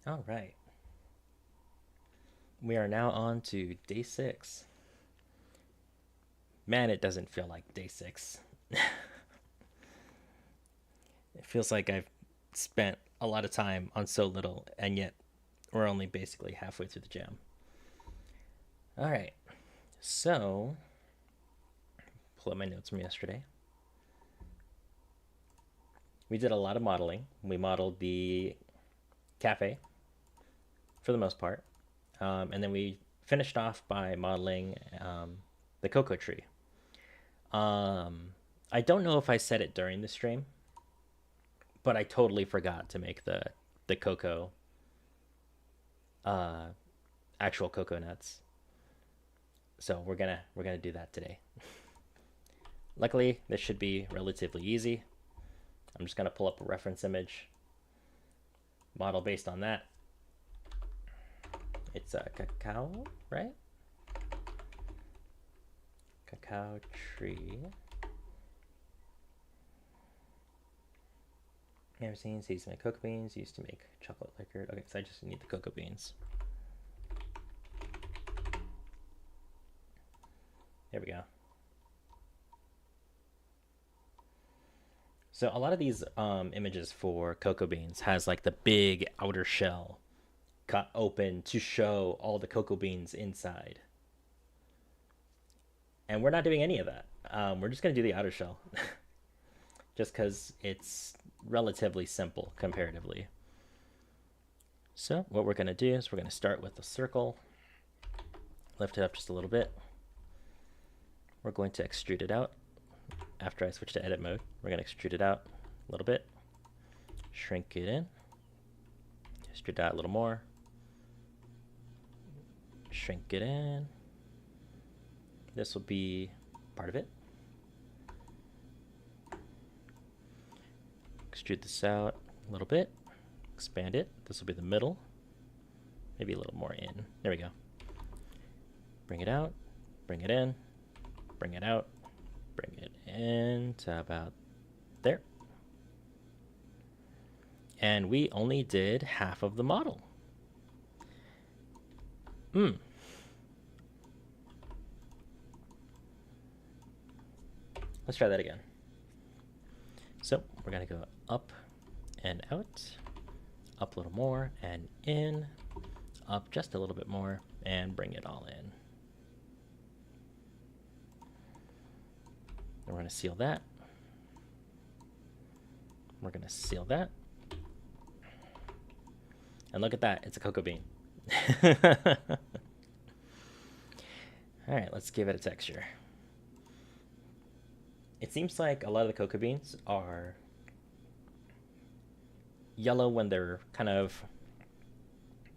All right. We are now on to day 6. Man, it doesn't feel like day 6. It feels like I've spent a lot of time on so little, and yet we're only basically halfway through the jam. All right. So, pull up my notes from yesterday. We did a lot of modeling. We modeled the cafe for the most part. And then we finished off by modeling the cocoa tree. I don't know if I said it during the stream, but I totally forgot to make the cocoa actual cocoa nuts. So we're gonna do that today. Luckily, this should be relatively easy. I'm just gonna pull up a reference image, model based on that. It's a cacao, right? Cacao tree. Never seen used to make cocoa beans, used to make chocolate liquor. Okay, so I just need the cocoa beans. There we go. So a lot of these images for cocoa beans has like the big outer shell cut open to show all the cocoa beans inside. And we're not doing any of that. We're just going to do the outer shell just because it's relatively simple comparatively. So what we're going to do is we're going to start with a circle, lift it up just a little bit. We're going to extrude it out. After I switch to edit mode, we're going to extrude it out a little bit, shrink it in, extrude it out a little more, shrink it in. This will be part of it. Extrude this out a little bit, expand it. This will be the middle, maybe a little more in. There we go. Bring it out, bring it in, bring it out, bring it in to about there. And we only did half of the model. Let's try that again. So we're going to go up and out, up a little more and in, up just a little bit more, and bring it all in. We're going to seal that. We're going to seal that. And look at that, it's a cocoa bean. All right, let's give it a texture. It seems like a lot of the cocoa beans are yellow when they're kind of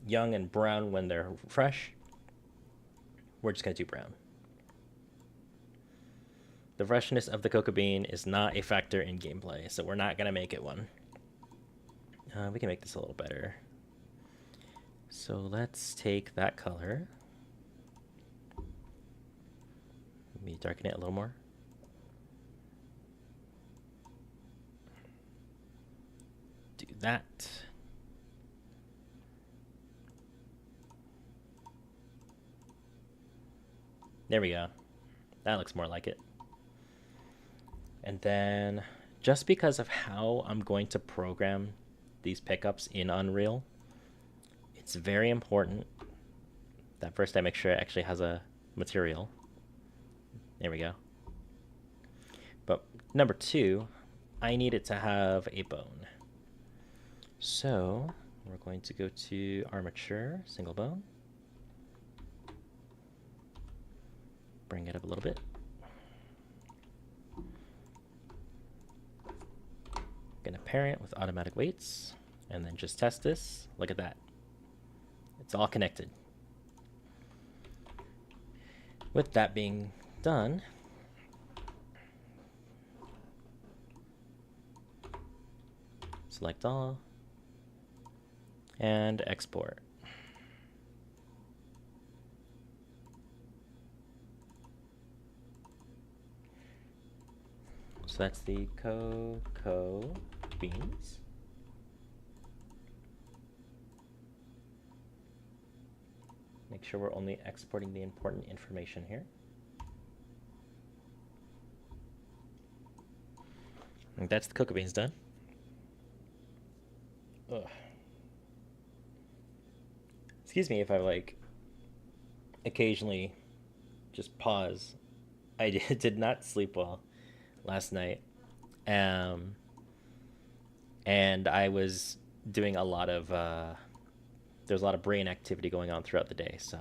young and brown when they're fresh. We're just going to do brown. The freshness of the cocoa bean is not a factor in gameplay, so we're not going to make it one. We can make this a little better. So let's take that color. Let me darken it a little more. Do that. There we go. That looks more like it. And then, just because of how I'm going to program these pickups in Unreal, it's very important that first I make sure it actually has a material. There we go. But number 2, I need it to have a bone. So we're going to go to armature, single bone. Bring it up a little bit. Gonna parent with automatic weights and then just test this. Look at that. It's all connected. With that being done, select all and export. So that's the cocoa beans. make sure we're only exporting the important information here. And that's the cocoa beans done. Ugh. Excuse me if I like occasionally just pause. I did not sleep well last night. And I was doing a lot of there's a lot of brain activity going on throughout the day, so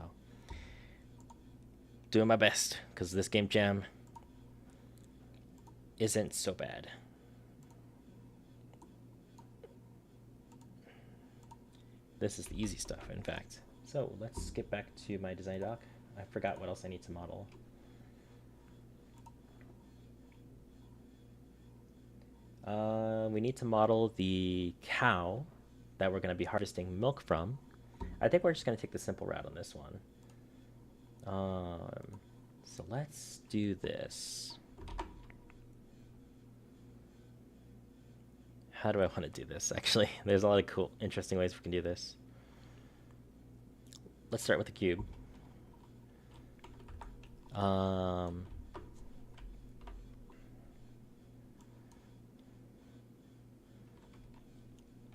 doing my best because this game jam isn't so bad. This is the easy stuff, in fact. So let's get back to my design doc. I forgot what else I need to model. We need to model the cow that we're going to be harvesting milk from. I think we're just going to take the simple route on this one. So let's do this. How do I want to do this, actually? There's a lot of cool, interesting ways we can do this. Let's start with the cube.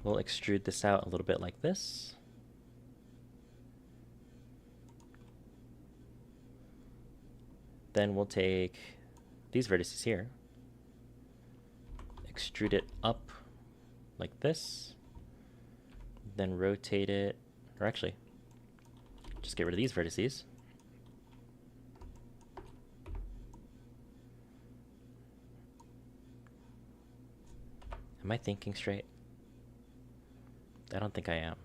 We'll extrude this out a little bit like this. Then we'll take these vertices here, extrude it up like this, then rotate it, or actually, just get rid of these vertices. Am I thinking straight? I don't think I am.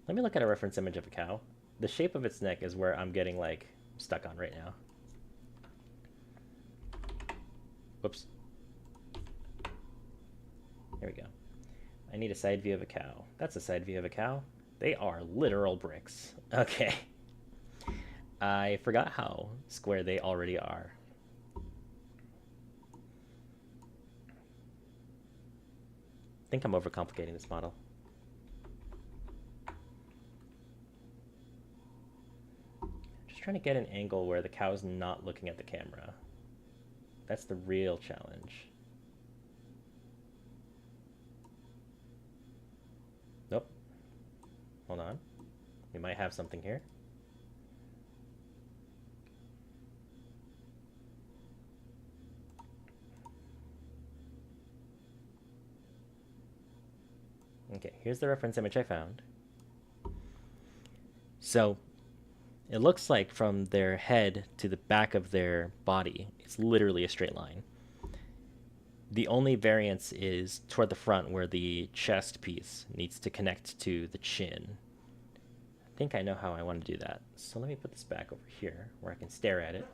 Let me look at a reference image of a cow. The shape of its neck is where I'm getting like stuck on right now. Whoops. There we go. I need a side view of a cow. That's a side view of a cow. They are literal bricks. Okay. I forgot how square they already are. I think I'm overcomplicating this model. Just trying to get an angle where the cow's not looking at the camera. That's the real challenge. Nope. Hold on. We might have something here. Okay, here's the reference image I found. So it looks like from their head to the back of their body, it's literally a straight line. The only variance is toward the front where the chest piece needs to connect to the chin. I think I know how I want to do that. So let me put this back over here where I can stare at it.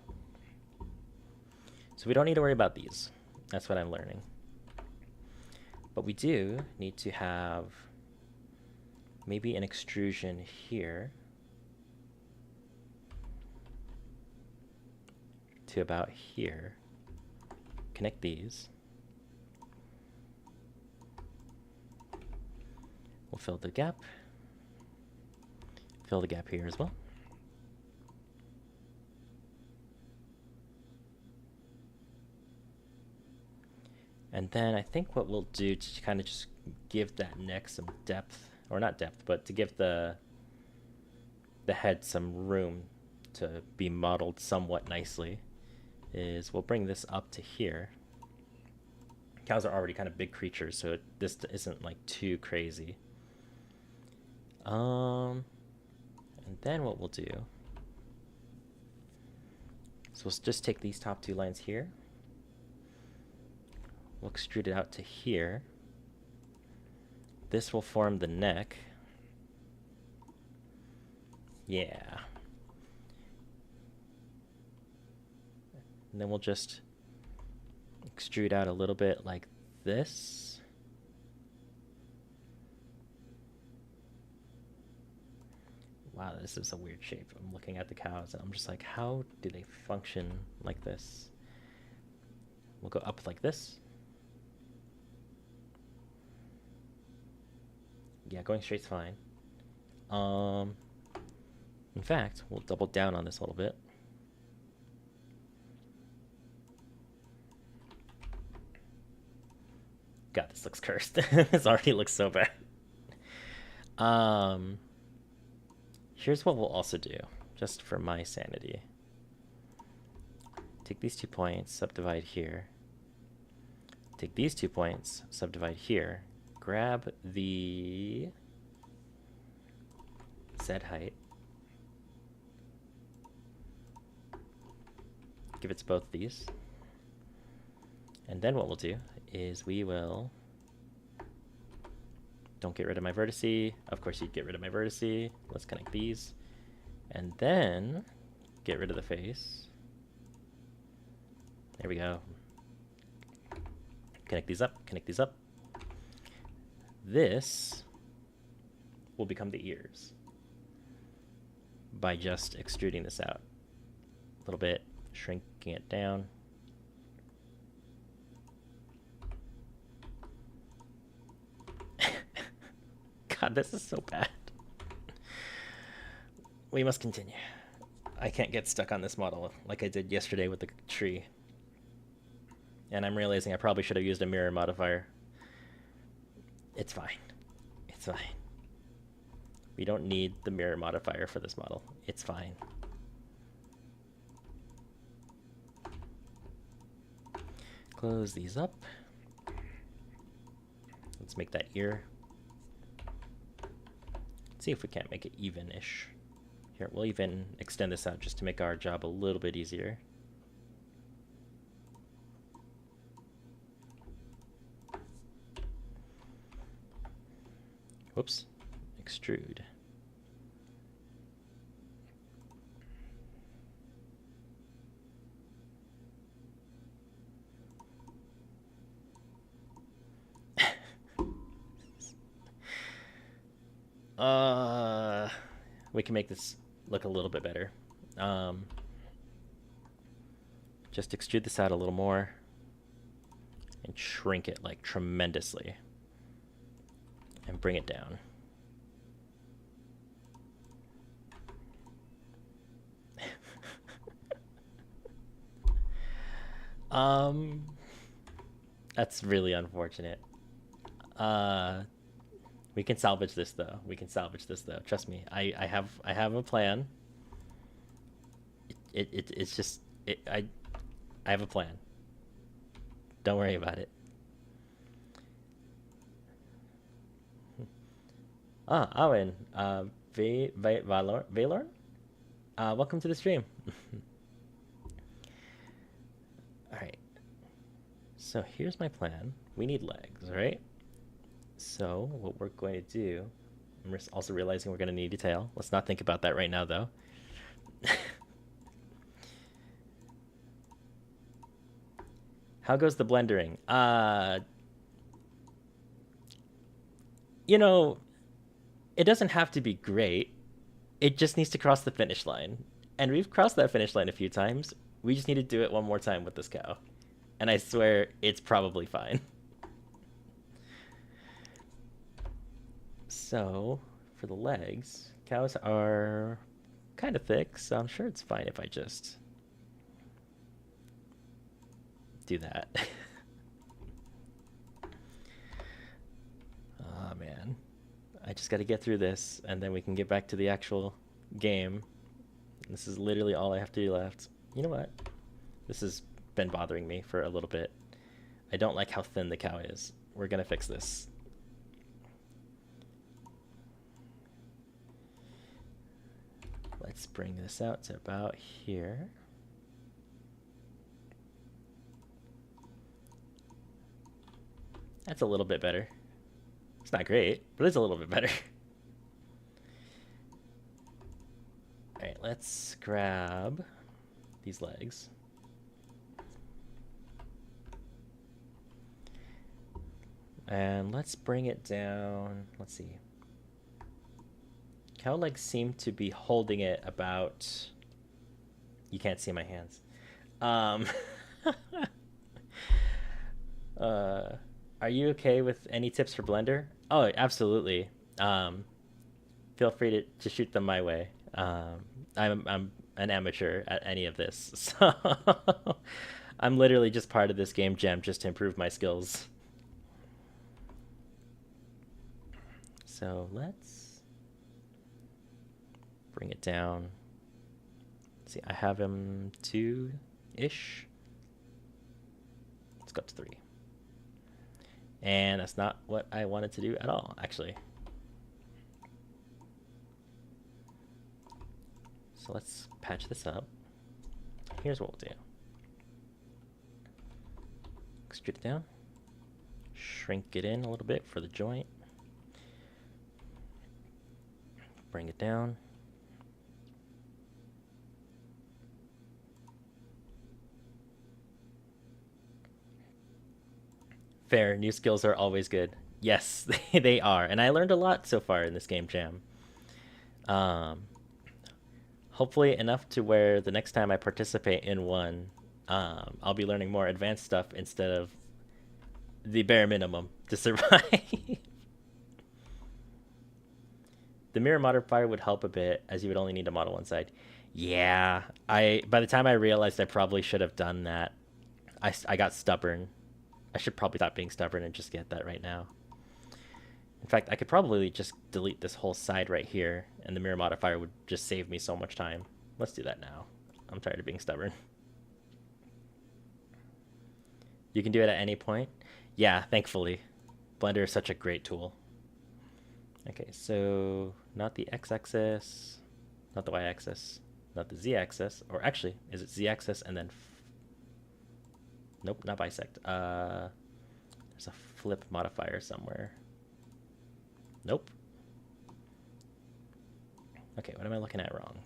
So we don't need to worry about these. That's what I'm learning. But we do need to have maybe an extrusion here to about here. Connect these. We'll fill the gap. Fill the gap here as well. And then I think what we'll do to kind of just give that neck some depth, or not depth, but to give the head some room to be modeled somewhat nicely, is we'll bring this up to here. Cows are already kind of big creatures, so this isn't like too crazy. And then what we'll do is we'll just take these top two lines here. We'll extrude it out to here. This will form the neck. Yeah. And then we'll just extrude out a little bit like this. Wow, this is a weird shape. I'm looking at the cows and I'm just like, how do they function like this? We'll go up like this. Yeah, going straight's fine. In fact, we'll double down on this a little bit. God, this looks cursed. This already looks so bad. Here's what we'll also do, just for my sanity. Take these 2 points, subdivide here. Take these 2 points, subdivide here. Grab the Z height. Give it to both these. And then what we'll do is we will... Don't get rid of my vertice. Of course you'd get rid of my vertice. Let's connect these. And then get rid of the face. There we go. Connect these up, connect these up. This will become the ears by just extruding this out a little bit, shrinking it down. God, this is so bad. We must continue. I can't get stuck on this model like I did yesterday with the tree. And I'm realizing I probably should have used a mirror modifier. It's fine. It's fine. We don't need the mirror modifier for this model. It's fine. Close these up. Let's make that ear. See if we can't make it even-ish. Here, we'll even extend this out just to make our job a little bit easier. Whoops. Extrude. We can make this look a little bit better. Just extrude this out a little more and shrink it like tremendously and bring it down. That's really unfortunate. We can salvage this though. We can salvage this though. Trust me. I have a plan. It's just I have a plan. Don't worry about it. Owen, Valor, welcome to the stream. All right. So here's my plan. We need legs, right? So what we're going to do, I'm also realizing we're going to need a tail. Let's not think about that right now, though. How goes the blendering? You know, it doesn't have to be great. It just needs to cross the finish line. And we've crossed that finish line a few times. We just need to do it one more time with this cow. And I swear it's probably fine. So, for the legs, cows are kind of thick, so I'm sure it's fine if I just do that. Oh man, I just got to get through this, and then we can get back to the actual game. This is literally all I have to do left. You know what? This has been bothering me for a little bit. I don't like how thin the cow is. We're gonna fix this. Let's bring this out to about here. That's a little bit better. It's not great, but it's a little bit better. All right, let's grab these legs. And let's bring it down. Let's see. Cow legs seem to be holding it about... You can't see my hands. Are you okay with any tips for Blender? Oh, absolutely. Feel free to shoot them my way. I'm an amateur at any of this, so I'm literally just part of this game jam just to improve my skills. So let's bring it down. See, I have him 2-ish. Let's go up to 3. And that's not what I wanted to do at all, actually. So let's patch this up. Here's what we'll do. Extrude it down. Shrink it in a little bit for the joint. Bring it down. Fair, new skills are always good. Yes, they are. And I learned a lot so far in this game jam. Hopefully enough to where the next time I participate in one, I'll be learning more advanced stuff instead of the bare minimum to survive. The mirror modifier would help a bit, as you would only need to model one side. Yeah, by the time I realized I probably should have done that, I got stubborn. I should probably stop being stubborn and just get that right now. In fact, I could probably just delete this whole side right here, and the mirror modifier would just save me so much time. Let's do that now. I'm tired of being stubborn. You can do it at any point. Yeah, thankfully. Blender is such a great tool. Okay, so not the x-axis, not the y-axis, not the z-axis, or actually, is it z-axis and then... Nope, not bisect. There's a flip modifier somewhere. Nope. Okay, what am I looking at wrong?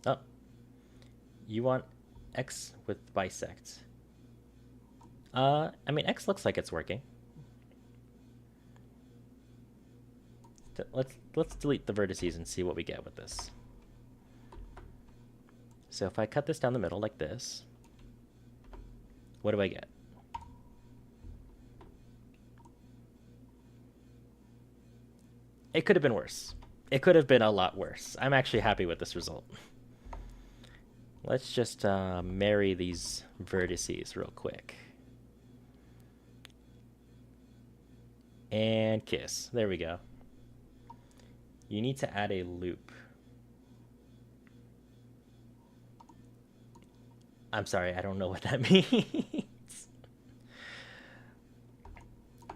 Oh. You want X with bisect. I mean, X looks like it's working. Let's delete the vertices and see what we get with this. So if I cut this down the middle like this, what do I get? It could have been worse. It could have been a lot worse. I'm actually happy with this result. Let's just marry these vertices real quick. And kiss. There we go. You need to add a loop. I'm sorry, I don't know what that means.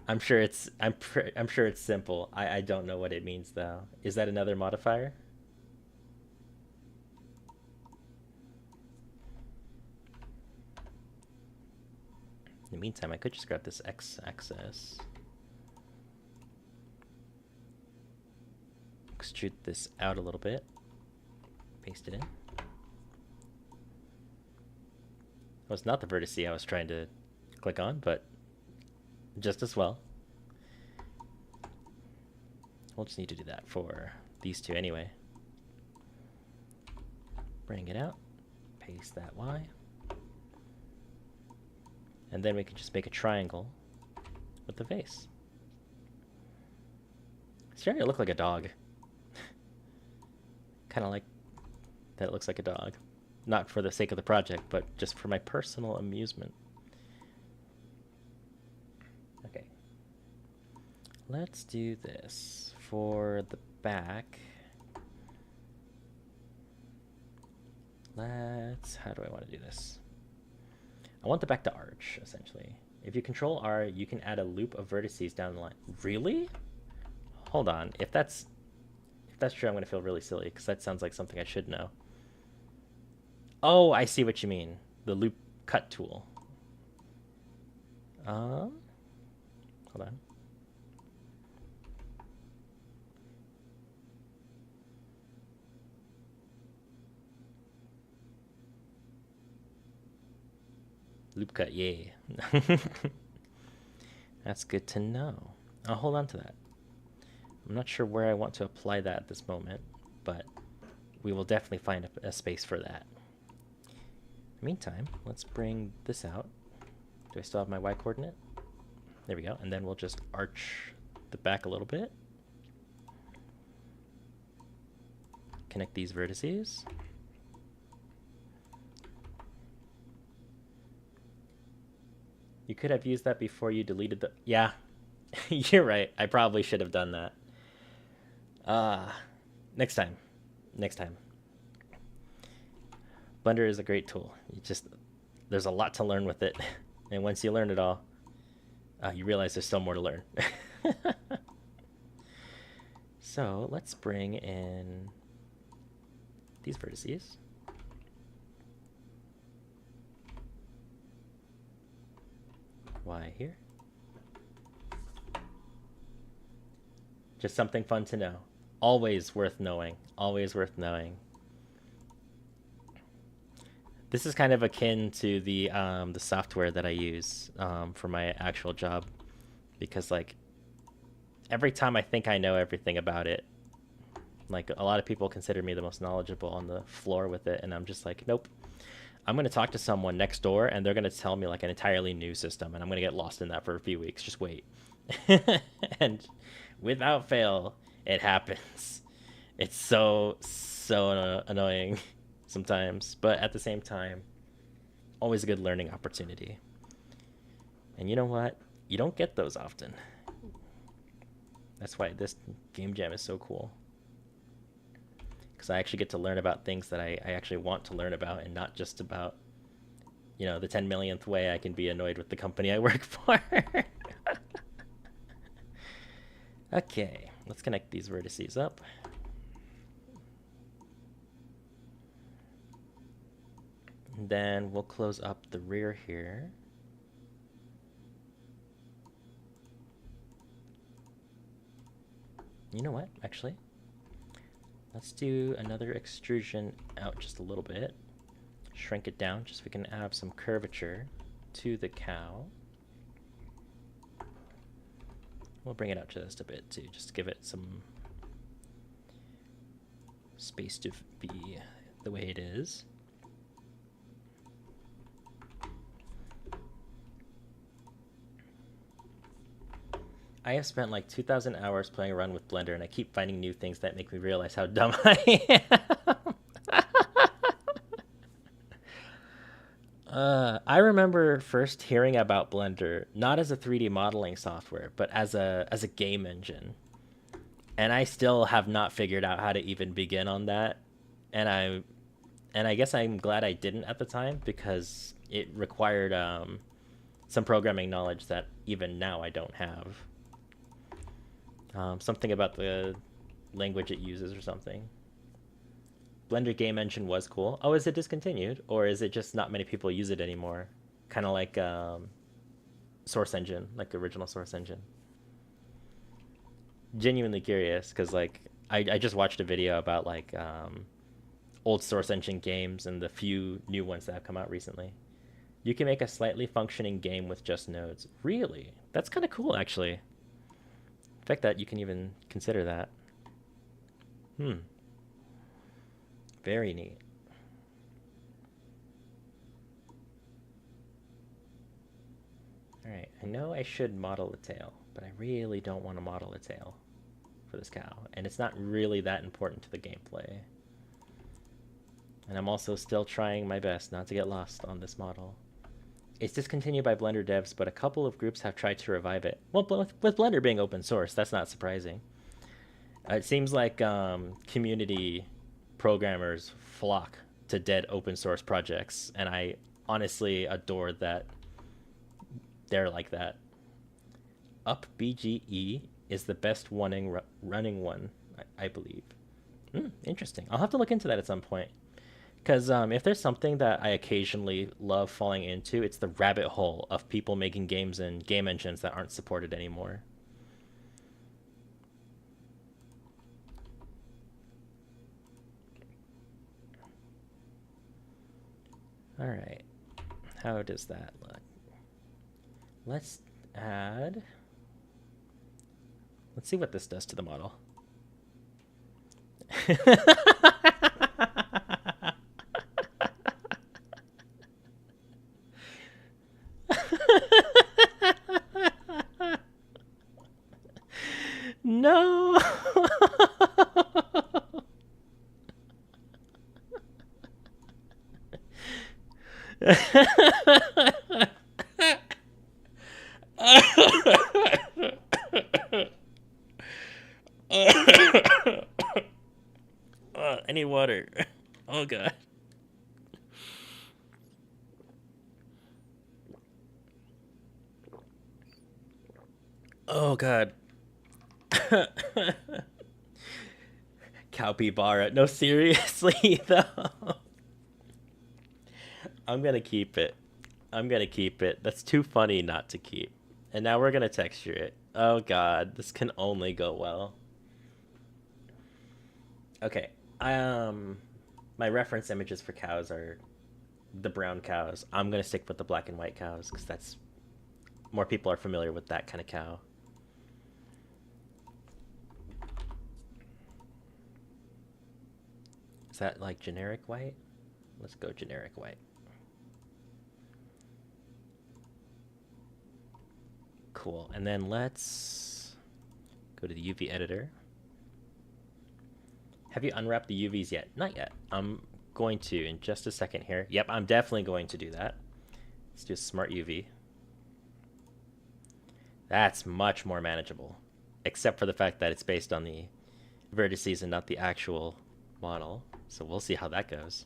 I'm sure it's simple. I don't know what it means though. Is that another modifier? In the meantime, I could just grab this x-axis. Extrude this out a little bit. Paste it in. Well, it's not the vertice I was trying to click on, but just as well. We'll just need to do that for these two anyway. Bring it out. Paste that Y. And then we can just make a triangle with the face. It's starting to look like a dog. Kind of like that it looks like a dog. Not for the sake of the project, but just for my personal amusement. Okay. Let's do this for the back. How do I want to do this? I want the back to arch, essentially. If you control R, you can add a loop of vertices down the line. Really? Hold on. If that's true, I'm going to feel really silly, because that sounds like something I should know. Oh, I see what you mean. The loop cut tool. Hold on. Loop cut, yay. That's good to know. I'll hold on to that. I'm not sure where I want to apply that at this moment, but we will definitely find a space for that. In the meantime, let's bring this out. Do I still have my Y coordinate? There we go. And then we'll just arch the back a little bit. Connect these vertices. You could have used that before you deleted the... Yeah, you're right. I probably should have done that. Next time. Next time. Blender is a great tool. There's a lot to learn with it. And once you learn it all, you realize there's still more to learn. So let's bring in these vertices. Y here. Just something fun to know. Always worth knowing. Always worth knowing. This is kind of akin to the software that I use for my actual job, because like every time I think I know everything about it, like a lot of people consider me the most knowledgeable on the floor with it, and I'm just like, nope. I'm going to talk to someone next door and they're going to tell me like an entirely new system, and I'm going to get lost in that for a few weeks. Just wait. And without fail, it happens. It's so annoying sometimes, but at the same time, always a good learning opportunity. And you know what? You don't get those often. That's why this game jam is so cool. Because I actually get to learn about things that I actually want to learn about, and not just about, you know, the 10 millionth way I can be annoyed with the company I work for. Okay, let's connect these vertices up. And then we'll close up the rear here. You know what, actually? Let's do another extrusion out just a little bit. Shrink it down just so we can add some curvature to the cow. We'll bring it out just a bit too, just to give it some space to be the way it is. I have spent like 2,000 hours playing around with Blender, and I keep finding new things that make me realize how dumb I am. I remember first hearing about Blender not as a 3D modeling software, but as a game engine, and I still have not figured out how to even begin on that. And I guess I'm glad I didn't at the time, because it required some programming knowledge that even now I don't have. Something about the language it uses or something. Blender Game Engine was cool. Oh, is it discontinued? Or is it just not many people use it anymore? Kind of like Source Engine, like original Source Engine. Genuinely curious, because like I just watched a video about like old Source Engine games and the few new ones that have come out recently. You can make a slightly functioning game with just nodes. Really? That's kind of cool, actually. The fact that you can even consider that. Very neat. Alright, I know I should model the tail, but I really don't want to model the tail for this cow. And it's not really that important to the gameplay. And I'm also still trying my best not to get lost on this model. It's discontinued by Blender devs, but a couple of groups have tried to revive it. Well, with Blender being open source, that's not surprising. It seems like community programmers flock to dead open source projects, and I honestly adore that they're like that. UpBGE is the best running one, I believe. Interesting. I'll have to look into that at some point. Because if there's something that I occasionally love falling into, it's the rabbit hole of people making games in game engines that aren't supported anymore. All right. how does that look? Let's add... Let's see what this does to the model. No. I need water. Oh god. Oh god. Capybara. No, seriously though. I'm gonna keep it. I'm gonna keep it. That's too funny not to keep. And now we're gonna texture it. Oh god, this can only go well. Okay. My reference images for cows are the brown cows. I'm gonna stick with the black and white cows because that's more people are familiar with that kind of cow. Is that like generic white? Let's go generic white. Cool. And then let's go to the UV editor. Have you unwrapped the UVs yet? Not yet. I'm going to in just a second here. Yep, I'm definitely going to do that. Let's do a smart UV. That's much more manageable, except for the fact that it's based on the vertices and not the actual model. So we'll see how that goes.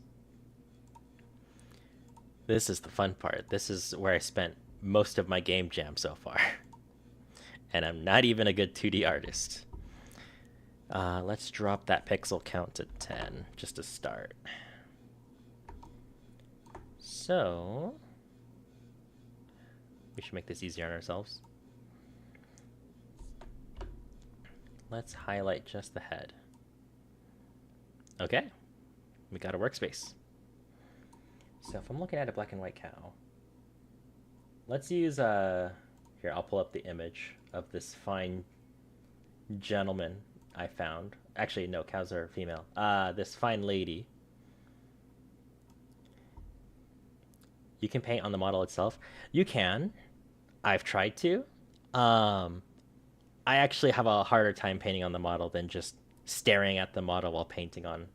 This is the fun part. This is where I spent most of my game jam so far. And I'm not even a good 2D artist. Let's drop that pixel count to 10 just to start. So we should make this easier on ourselves. Let's highlight just the head. Okay, we got a workspace. So if I'm looking at a black and white cow, let's use here, I'll pull up the image of this fine gentleman I found. Actually, no, cows are female. This fine lady. You can paint on the model itself. You can. I've tried to. I actually have a harder time painting on the model than just staring at the model while painting on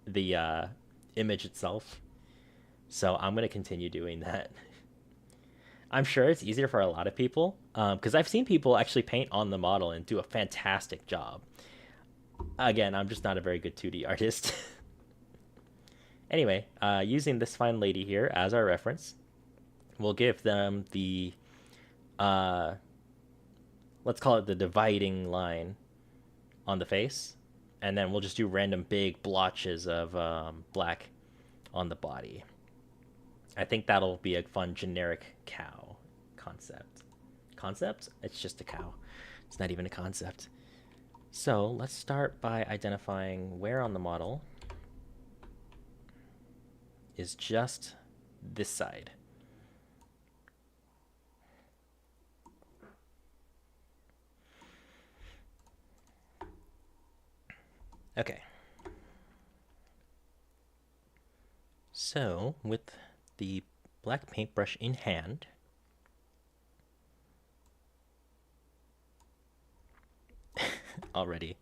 the image itself. So I'm going to continue doing that. I'm sure it's easier for a lot of people because I've seen people actually paint on the model and do a fantastic job. Again, I'm just not a very good 2D artist. Anyway, using this fine lady here as our reference, we'll give them the, let's call it the dividing line on the face. And then we'll just do random big blotches of black on the body. I think that'll be a fun generic cow concept. Concept? It's just a cow. It's not even a concept. So let's start by identifying where on the model is just this side. Okay. So with the black paintbrush in hand, already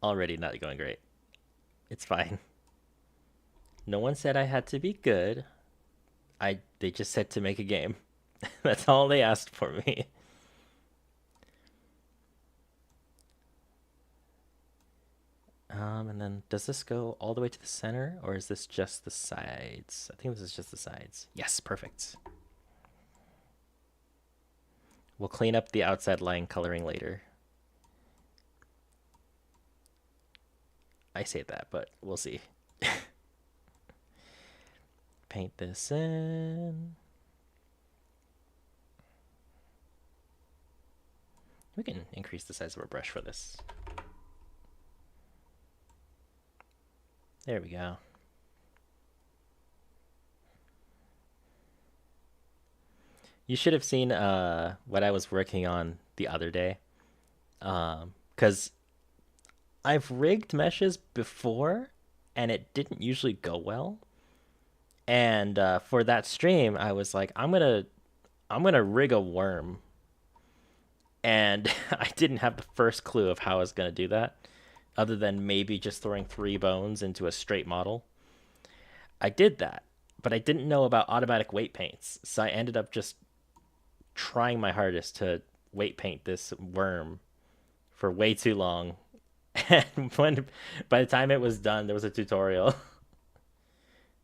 not going great. It's fine. No one said I had to be good. They just said to make a game. That's all they asked for me. And then does this go all the way to the center, or is this just the sides? I think this is just the sides. Yes, perfect. We'll clean up the outside line coloring later. I say that, but we'll see. Paint this in. We can increase the size of our brush for this. There we go. You should have seen what I was working on the other day. Because I've rigged meshes before, and it didn't usually go well. And for that stream, I was like, I'm gonna rig a worm, and I didn't have the first clue of how I was gonna do that, other than maybe just throwing 3 bones into a straight model. I did that, but I didn't know about automatic weight paints, so I ended up just trying my hardest to weight paint this worm for way too long. And by the time it was done, there was a tutorial.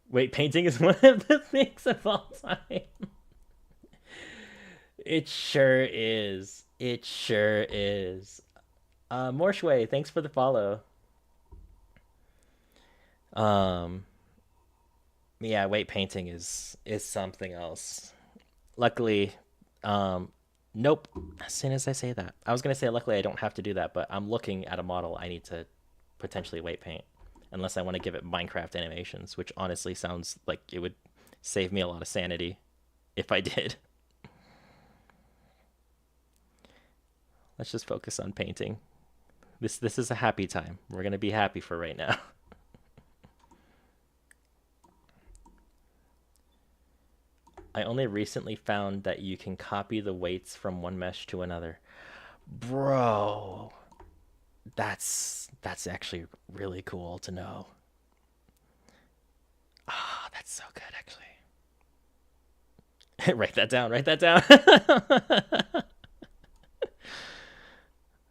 Weight painting is one of the things of all time. It sure is. It sure is. Morshway, thanks for the follow. Um, yeah, weight painting is something else. Luckily, um, nope. As soon as I say that, I was gonna say luckily I don't have to do that, but I'm looking at a model I need to potentially weight paint, unless I want to give it Minecraft animations, which honestly sounds like it would save me a lot of sanity if I did. Let's just focus on painting. This is a happy time. We're gonna be happy for right now. I only recently found that you can copy the weights from one mesh to another. Bro, that's actually really cool to know. Ah, that's so good actually. Write that down, write that down.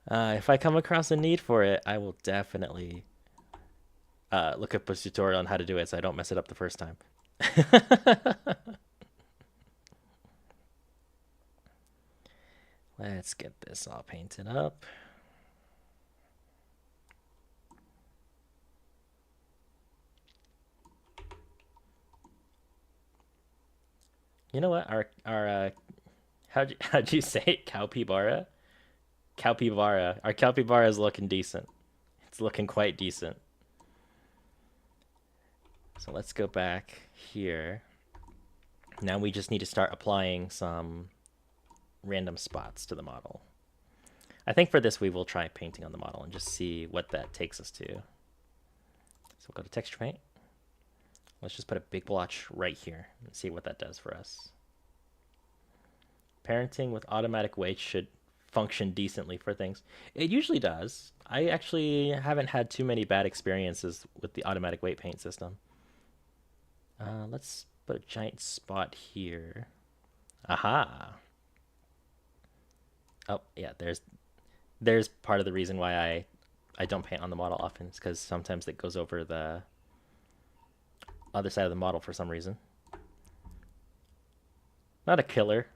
If I come across a need for it, I will definitely look up a tutorial on how to do it so I don't mess it up the first time. Let's get this all painted up. You know what? Our how'd you say it? Cowpibara? Cowpibara. Our Cowpibara is looking decent. It's looking quite decent. So let's go back here. Now we just need to start applying some random spots to the model. I think for this we will try painting on the model and just see what that takes us to. So we'll go to texture paint. Let's just put a big blotch right here and see what that does for us. Parenting with automatic weights should function decently for things. It usually does. I actually haven't had too many bad experiences with the automatic weight paint system. Let's put a giant spot here. Aha. Oh, yeah, there's part of the reason why I don't paint on the model often. It's because sometimes it goes over the other side of the model for some reason. Not a killer.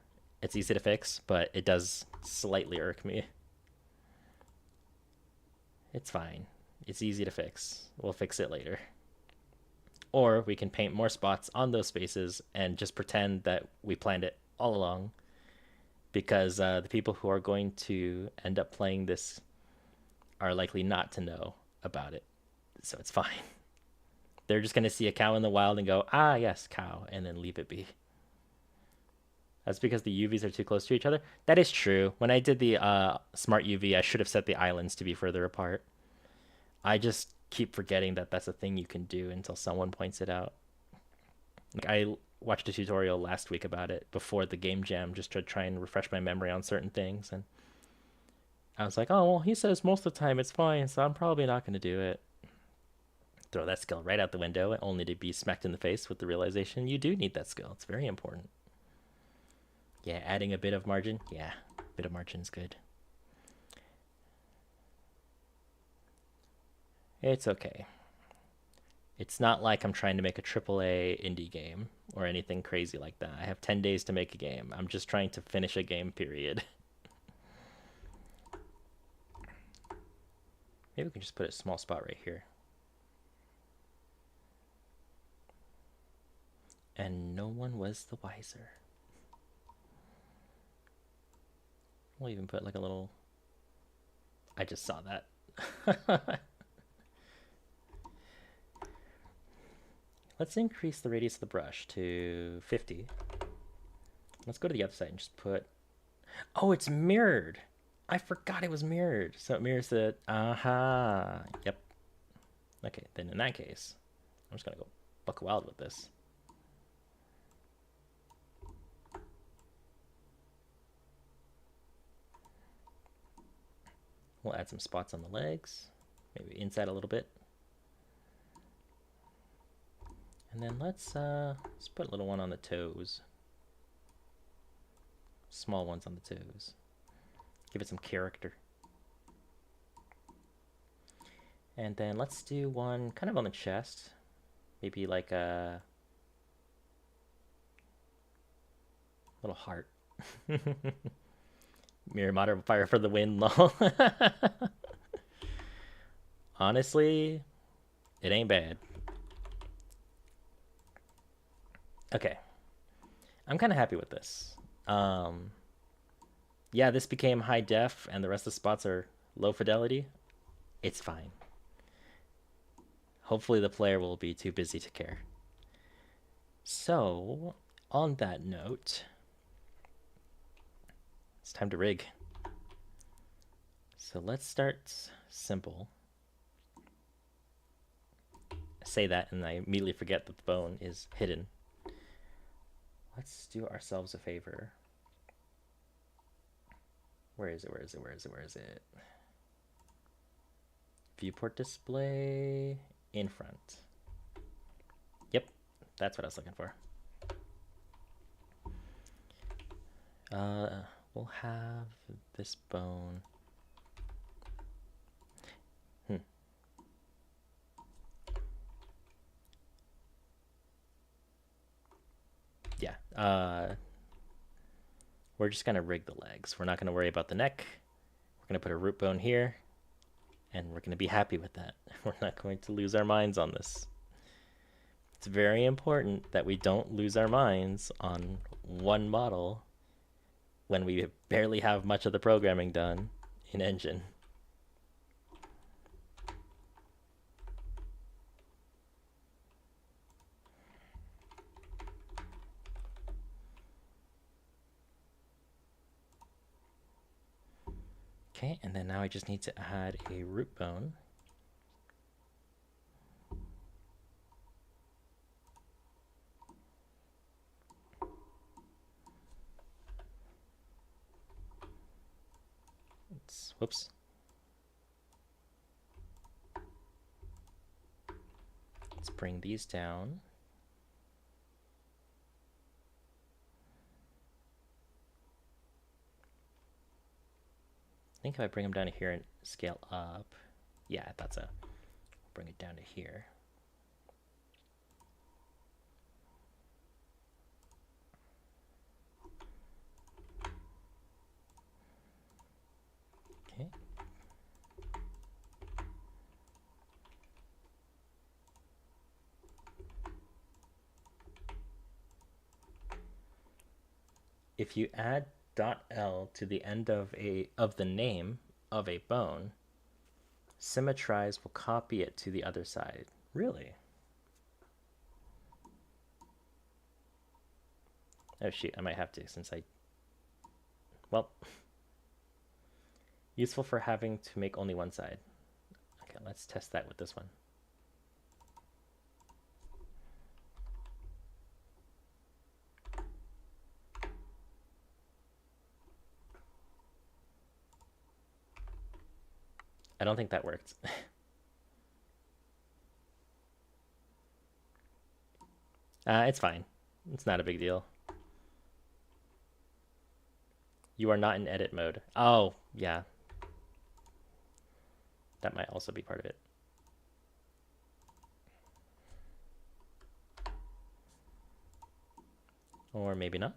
It's easy to fix, but it does slightly irk me. It's fine. It's easy to fix. We'll fix it later. Or we can paint more spots on those spaces and just pretend that we planned it all along, because the people who are going to end up playing this are likely not to know about it. So it's fine. They're just going to see a cow in the wild and go, ah, yes, cow, and then leave it be. That's because the UVs are too close to each other. That is true. When I did the smart UV, I should have set the islands to be further apart. I just keep forgetting that that's a thing you can do until someone points it out. Like, I watched a tutorial last week about it before the game jam, just to try and refresh my memory on certain things, and I was like, oh, well, he says most of the time it's fine, so I'm probably not going to do it. Throw that skill right out the window, only to be smacked in the face with the realization you do need that skill. It's very important. Yeah, adding a bit of margin. Yeah, a bit of margin's good. It's okay. It's not like I'm trying to make a AAA indie game or anything crazy like that. I have 10 days to make a game. I'm just trying to finish a game, period. Maybe we can just put a small spot right here. And no one was the wiser. We'll even put like a little... I just saw that. Let's increase the radius of the brush to 50. Let's go to the other side and just put... Oh, it's mirrored. I forgot it was mirrored. So it mirrors the... Aha. Yep. Okay, then in that case, I'm just going to go buck wild with this. We'll add some spots on the legs. Maybe inside a little bit. And then let's put a little one on the toes. Small ones on the toes. Give it some character. And then let's do one kind of on the chest. Maybe like a little heart. Mirror modifier for the win, lol. Honestly, it ain't bad. Okay. I'm kind of happy with this. Yeah, this became high def and the rest of the spots are low fidelity. It's fine. Hopefully the player will be too busy to care. So, on that note, it's time to rig. So let's start simple. I say that and I immediately forget that the bone is hidden. Let's do ourselves a favor. Where is it? Where is it? Where is it? Where is it? Viewport display in front. Yep, that's what I was looking for. We'll have this bone. Yeah. We're just gonna rig the legs. We're not gonna worry about the neck. We're gonna put a root bone here, and we're gonna be happy with that. We're not going to lose our minds on this. It's very important that we don't lose our minds on one model when we barely have much of the programming done in Engine. Okay, and then now I just need to add a root bone. Whoops. Let's bring these down. I think if I bring them down to here and scale up, yeah, that's a, bring it down to here. Okay. If you add .l to the end of the name of a bone, Symmetrize will copy it to the other side. Really? Oh shoot, I might have to since well, useful for having to make only one side. Okay, let's test that with this one. I don't think that worked. It's fine. It's not a big deal. You are not in edit mode. Oh, yeah. That might also be part of it. Or maybe not.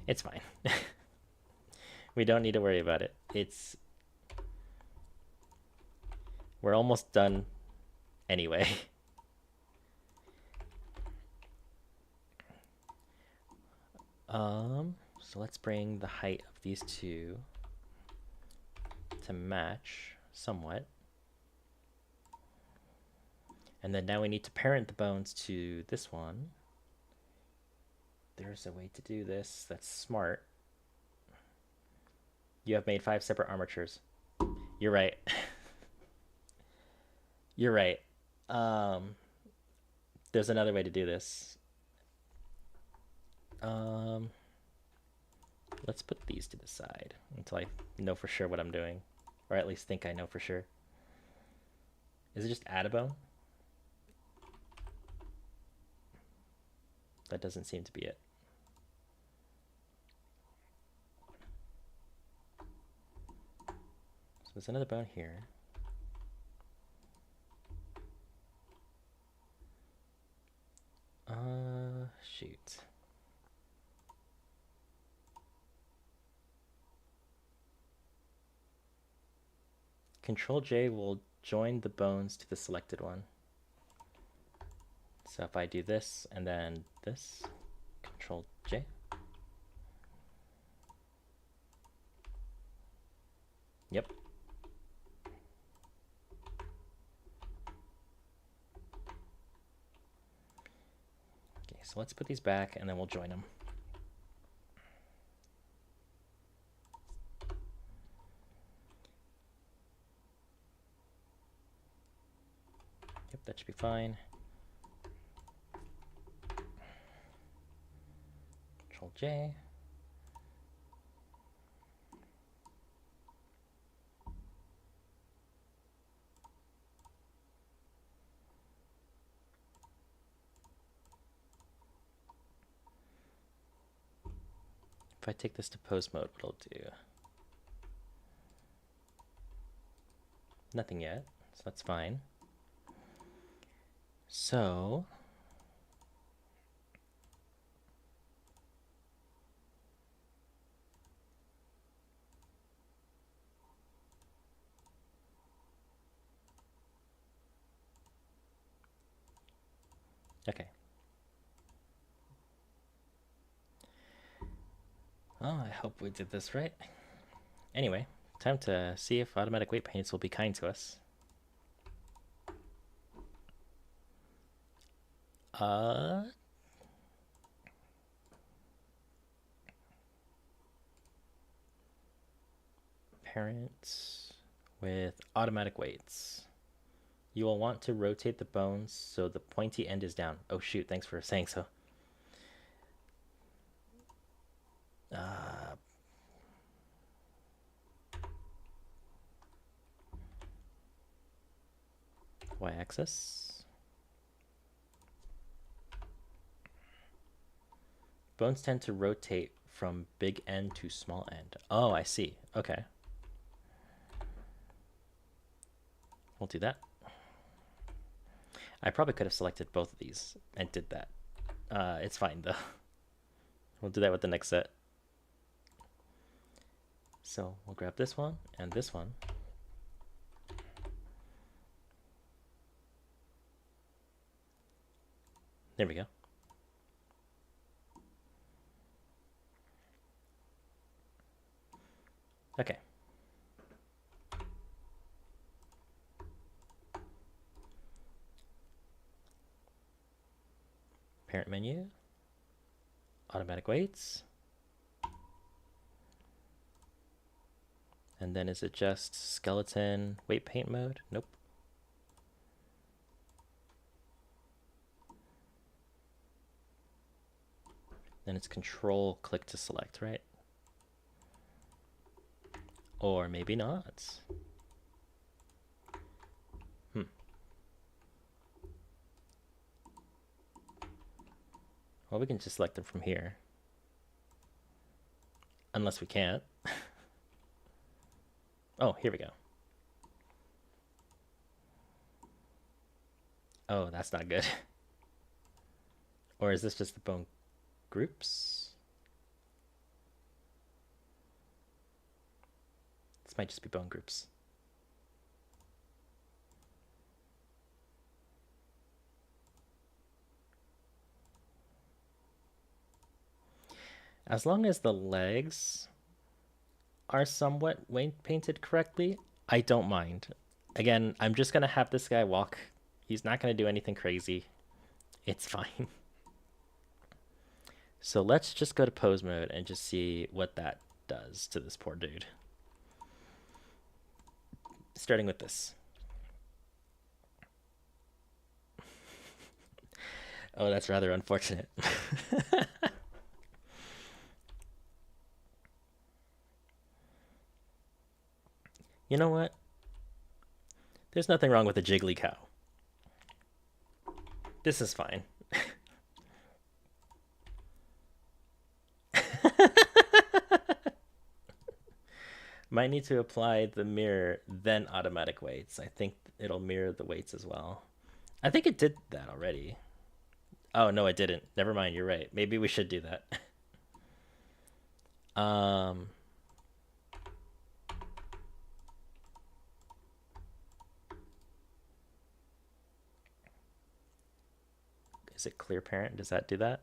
It's fine. We don't need to worry about it. We're almost done anyway. So let's bring the height of these two to match somewhat. And then now we need to parent the bones to this one. There's a way to do this that's smart. You have made 5 separate armatures. You're right. You're right. There's another way to do this. Let's put these to the side until I know for sure what I'm doing. Or at least think I know for sure. Is it just add a bone? That doesn't seem to be it. So there's another bone here. Shoot. Control J will join the bones to the selected one. So if I do this and then this, Control J. Yep. Okay, so let's put these back and then we'll join them. Yep, that should be fine. Control J. If I take this to pose mode, what it'll do? Nothing yet, so that's fine. So okay. Well, I hope we did this right. Anyway, time to see if automatic weight paints will be kind to us. Parents with automatic weights. You will want to rotate the bones so the pointy end is down. Oh shoot, thanks for saying so. Y-axis. Bones tend to rotate from big end to small end. Oh, I see. Okay. We'll do that. I probably could have selected both of these and did that. It's fine though. We'll do that with the next set. So we'll grab this one and this one. There we go. Okay. Parent menu, automatic weights. And then is it just skeleton weight paint mode? Nope. Then it's control click to select, right? Or maybe not. Well, we can just select them from here. Unless we can't. Oh, here we go. Oh, that's not good. Or is this just the bone groups? This might just be bone groups. As long as the legs are somewhat painted correctly, I don't mind. Again, I'm just gonna have this guy walk, He's not going to do anything crazy. It's fine. So let's just go to pose mode and just see what that does to this poor dude. Starting with this. Oh, that's rather unfortunate. You know what? There's nothing wrong with a jiggly cow. This is fine. Might need to apply the mirror, then automatic weights. I think it'll mirror the weights as well. I think it did that already. Oh, no, it didn't. Never mind, you're right. Maybe we should do that. Is it clear parent? Does that do that?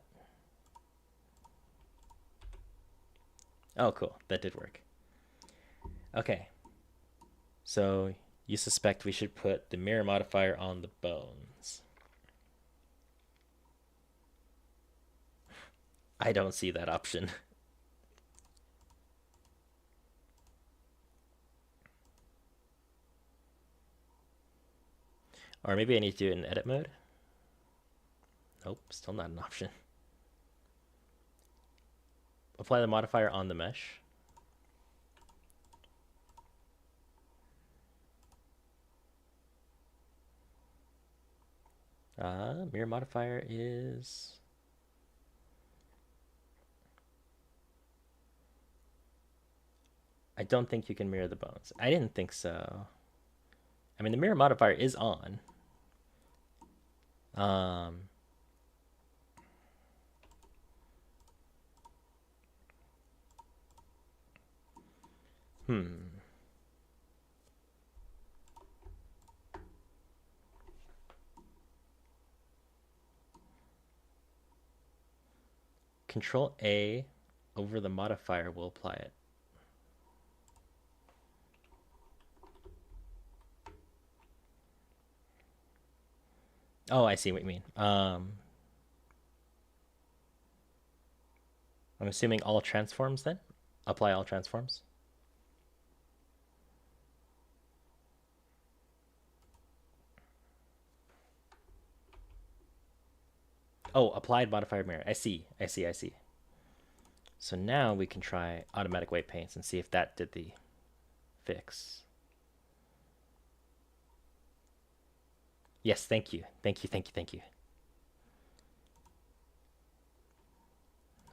Oh, cool. That did work. Okay. So you suspect we should put the mirror modifier on the bones. I don't see that option. Or maybe I need to do it in edit mode. Nope, still not an option. Apply the modifier on the mesh. Mirror modifier is... I don't think you can mirror the bones. I didn't think so. I mean, the mirror modifier is on. Control A over the modifier will apply it. Oh, I see what you mean. I'm assuming all transforms then? Apply all transforms? Oh, applied modifier mirror. I see. So now we can try automatic weight paints and see if that did the fix. Yes, thank you.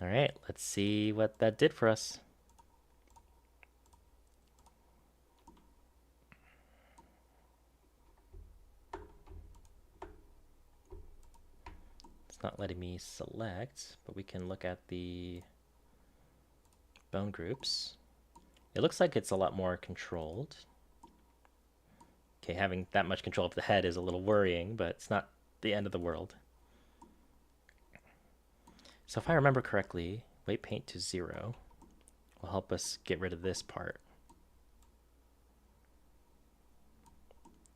All right, let's see what that did for us. It's not letting me select, but we can look at the bone groups. It looks like it's a lot more controlled. Okay, having that much control of the head is a little worrying, but it's not the end of the world. So if I remember correctly, weight paint to 0 will help us get rid of this part.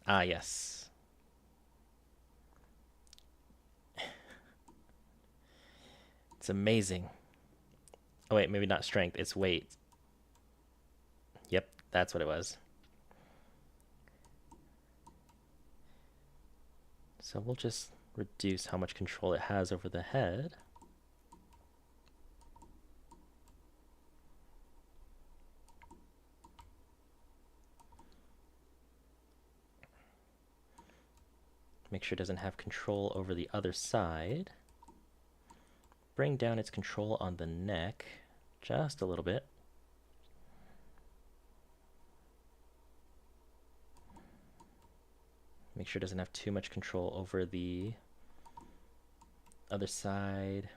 Ah, yes. It's amazing. Oh wait, maybe not strength, it's weight. Yep, that's what it was. So we'll just reduce how much control it has over the head. Make sure it doesn't have control over the other side. Bring down its control on the neck just a little bit. Make sure it doesn't have too much control over the other side.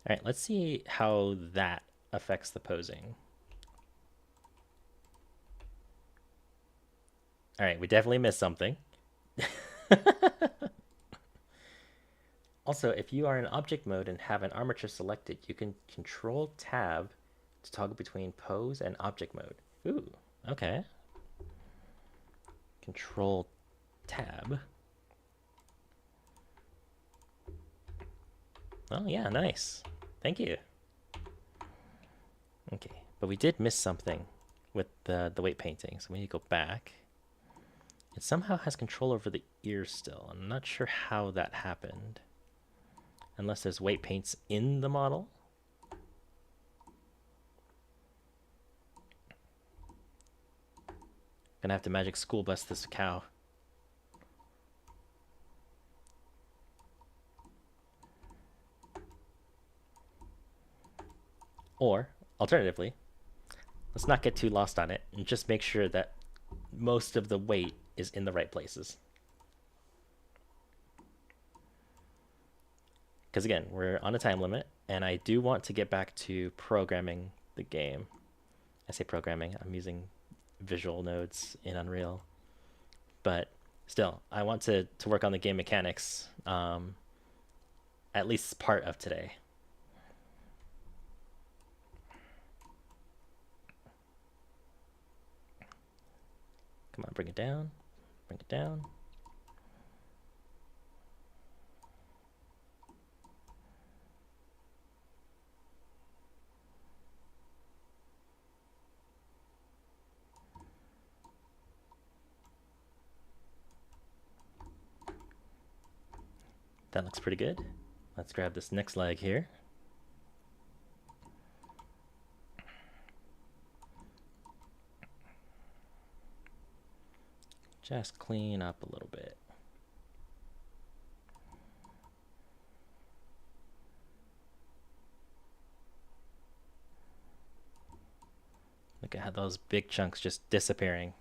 All right, let's see how that affects the posing. All right, we definitely missed something. Also, if you are in object mode and have an armature selected, you can control tab to toggle between pose and object mode. Ooh, okay. Control tab. Oh yeah, nice. Thank you. Okay, but we did miss something with the weight painting, so we need to go back. It somehow has control over the ears still. I'm not sure how that happened. Unless there's weight paints in the model. Gonna have to magic school bus this cow. Or, alternatively, let's not get too lost on it and just make sure that most of the weight is in the right places. Because again, we're on a time limit, and I do want to get back to programming the game. I say programming, I'm using visual nodes in Unreal. But still, I want to work on the game mechanics at least part of today. Come on, bring it down. Bring it down. That looks pretty good. Let's grab this next leg here. Just clean up a little bit. Look at how those big chunks just disappearing.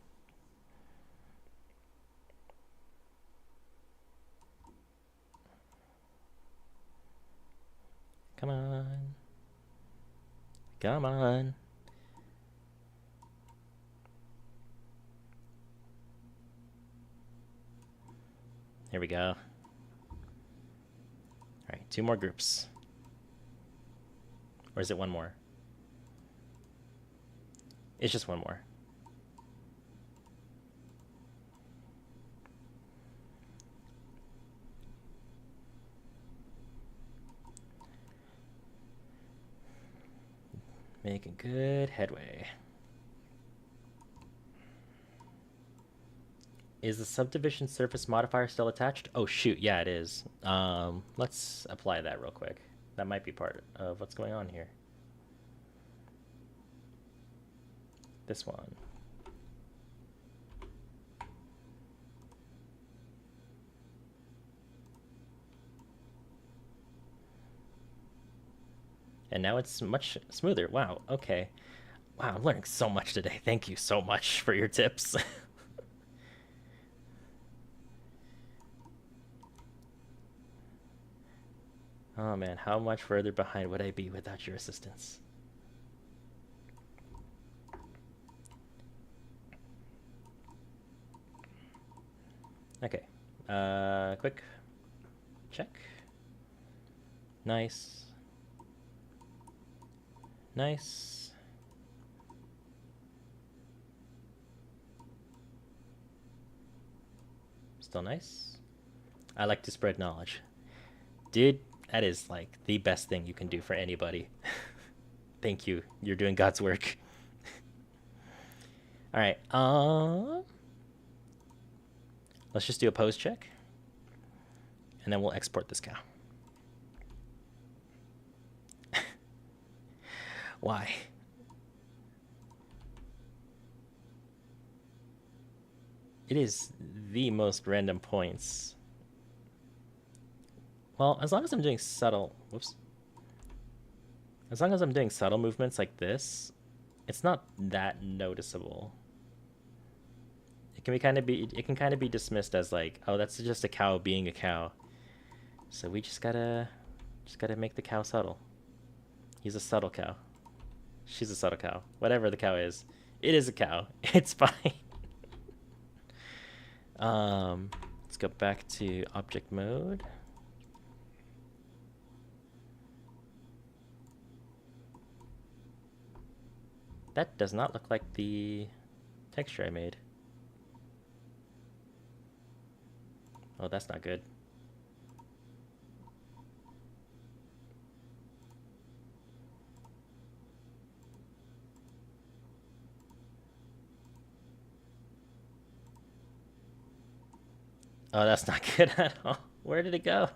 Come on. Come on. Here we go. All right, 2 more groups. Or is it 1 more? It's just 1 more. Making good headway. Is the subdivision surface modifier still attached? Oh shoot, yeah it is. Let's apply that real quick. That might be part of what's going on here. This one. And now it's much smoother. Wow, okay. Wow, I'm learning so much today. Thank you so much for your tips. Oh man, how much further behind would I be without your assistance? Okay, quick check. Nice. Nice. Still nice. I like to spread knowledge. Dude, that is like the best thing you can do for anybody. Thank you. You're doing God's work. All right. Let's just do a pose check. And then we'll export this cow. Why? It is the most random points. Well, as long as I'm doing subtle, whoops. As long as I'm doing subtle movements like this, it's not that noticeable. It can kind of be dismissed as like, oh, that's just a cow being a cow. So we just gotta make the cow subtle. He's a subtle cow. She's a subtle cow. Whatever the cow is, it is a cow. It's fine. Let's go back to object mode. That does not look like the texture I made. Oh, that's not good. Oh, that's not good at all. Where did it go?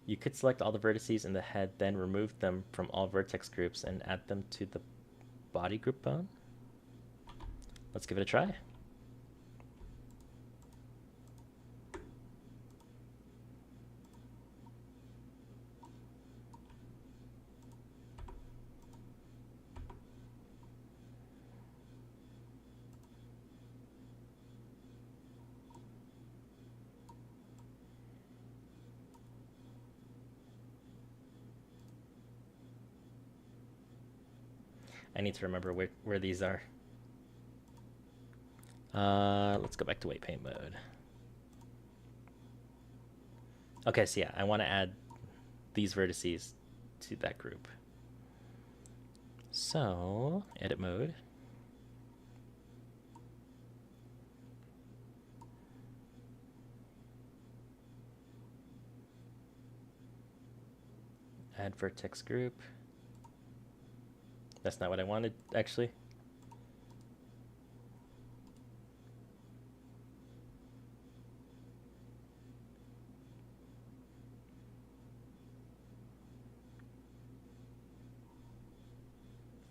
You could select all the vertices in the head, then remove them from all vertex groups and add them to the body group bone. Let's give it a try. I need to remember where these are. Let's go back to weight paint mode. Okay, so yeah, I want to add these vertices to that group. So, edit mode. Add vertex group. That's not what I wanted, actually.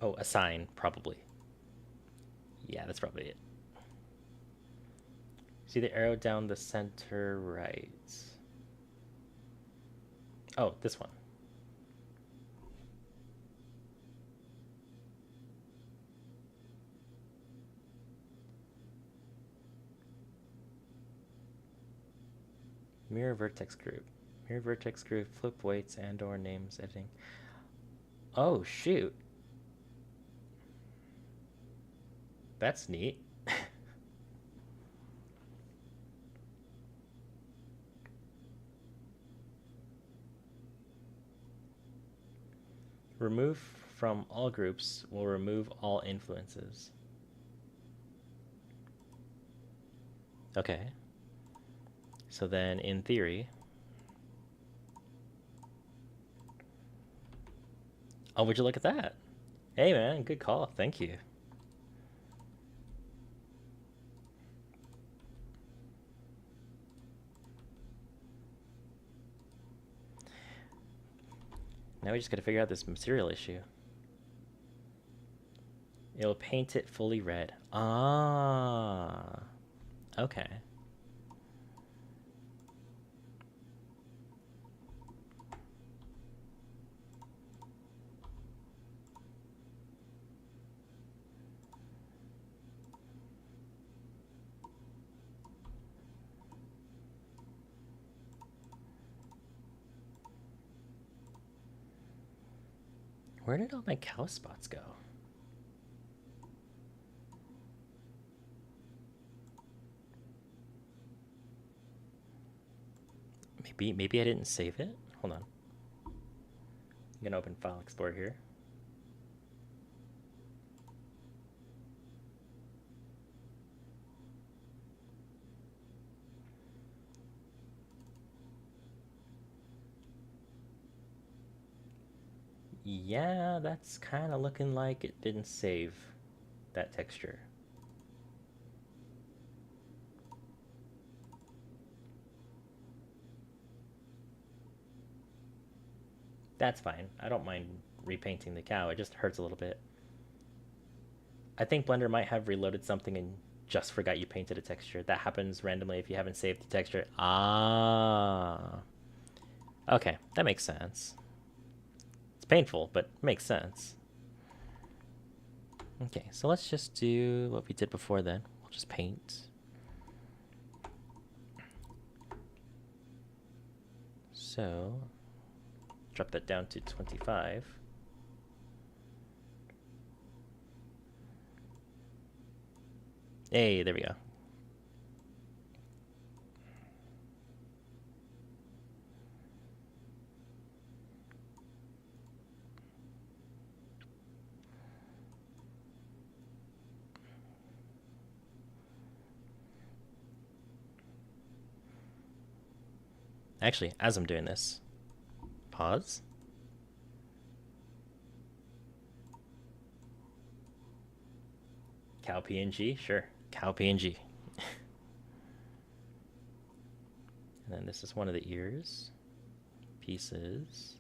Oh, assign, probably. Yeah, that's probably it. See the arrow down the center right. Oh, this one. Mirror vertex group. Mirror vertex group, flip weights and or names editing. Oh, shoot. That's neat. Remove from all groups will remove all influences. Okay. So then, in theory... Oh, would you look at that? Hey, man, good call. Thank you. Now we just gotta figure out this material issue. It'll paint it fully red. Ah. Okay. Where did all my cow spots go? Maybe I didn't save it? Hold on. I'm gonna open File Explorer here. Yeah, that's kind of looking like it didn't save that texture. That's fine. I don't mind repainting the cow. It just hurts a little bit. I think Blender might have reloaded something and just forgot you painted a texture. That happens randomly if you haven't saved the texture. Ah. Okay, that makes sense. It's painful, but makes sense. Okay, so let's just do what we did before then. We'll just paint. So, drop that down to 25. Hey, there we go. Actually, as I'm doing this, pause. Cow PNG, sure. Cow PNG. And then this is one of the ears pieces.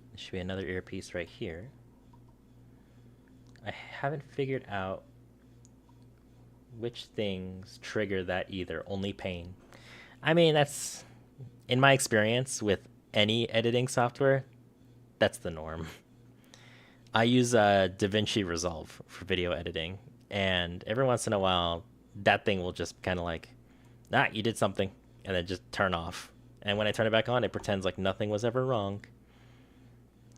There should be another earpiece right here. I haven't figured out which things trigger that either. Only pain. I mean, that's in my experience with any editing software, that's the norm. I use DaVinci Resolve for video editing, and every once in a while, that thing will just kind of like, you did something, and then just turn off. And when I turn it back on, it pretends like nothing was ever wrong.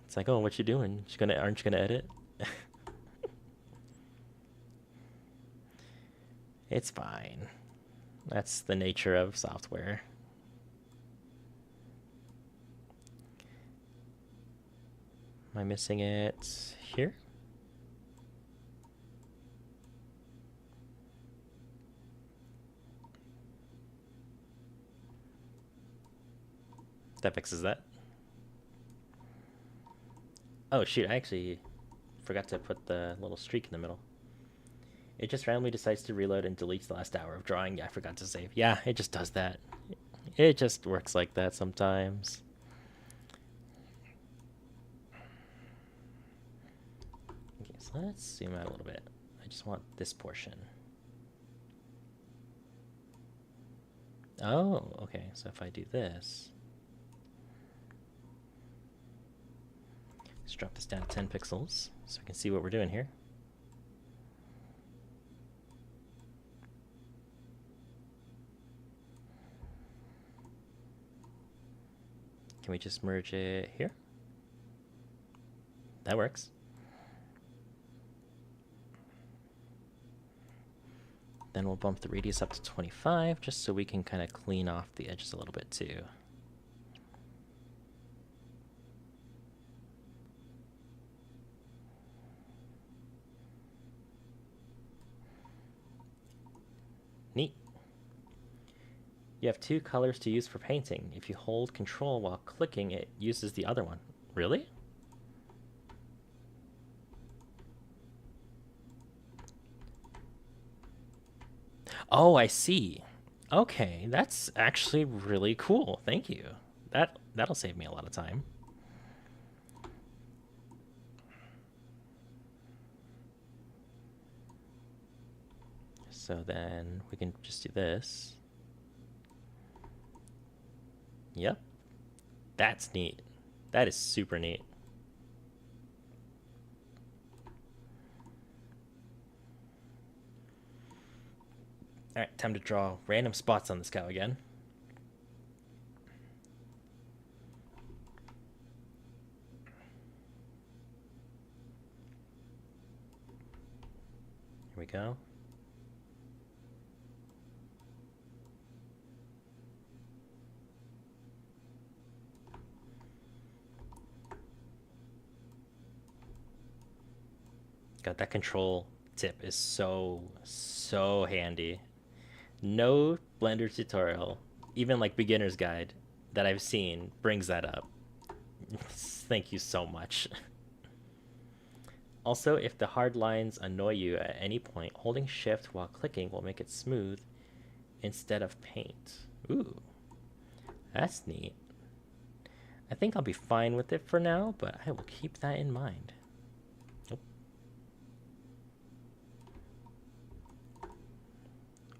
It's like, oh, what you doing? Aren't you gonna edit? It's fine. That's the nature of software. Am I missing it here? That fixes that. Oh shoot, I actually forgot to put the little streak in the middle. It just randomly decides to reload and deletes the last hour of drawing. Yeah, I forgot to save. Yeah, it just does that. It just works like that sometimes. Okay, so let's zoom out a little bit. I just want this portion. Oh, okay. So if I do this, let's drop this down to 10 pixels so we can see what we're doing here. Can we just merge it here? That works. Then we'll bump the radius up to 25 just so we can kind of clean off the edges a little bit too. Neat. You have two colors to use for painting. If you hold control while clicking, it uses the other one. Really? Oh, I see. Okay, that's actually really cool. Thank you. That'll save me a lot of time. So then we can just do this. Yep. That's neat. That is super neat. Alright, time to draw random spots on this cow again. Here we go. God, that control tip is so handy. No Blender tutorial, even like beginner's guide that I've seen brings that up. Thank you so much. Also, if the hard lines annoy you at any point, holding shift while clicking will make it smooth instead of paint. Ooh, that's neat. I think I'll be fine with it for now, but I will keep that in mind. Oh.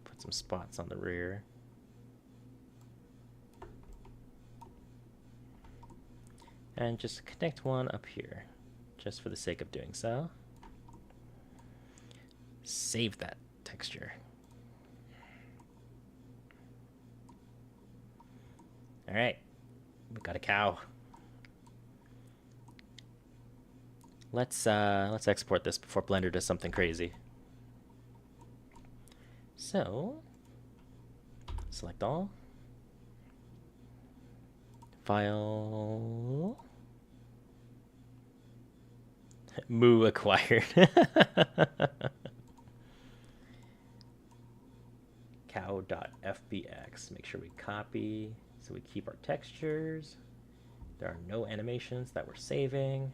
Put some spots on the rear. And just connect one up here, just for the sake of doing so. Save that texture. All right, we got a cow. Let's export this before Blender does something crazy. So, select all. File. Moo acquired. Cow.fbx. Make sure we copy so we keep our textures. There are no animations that we're saving.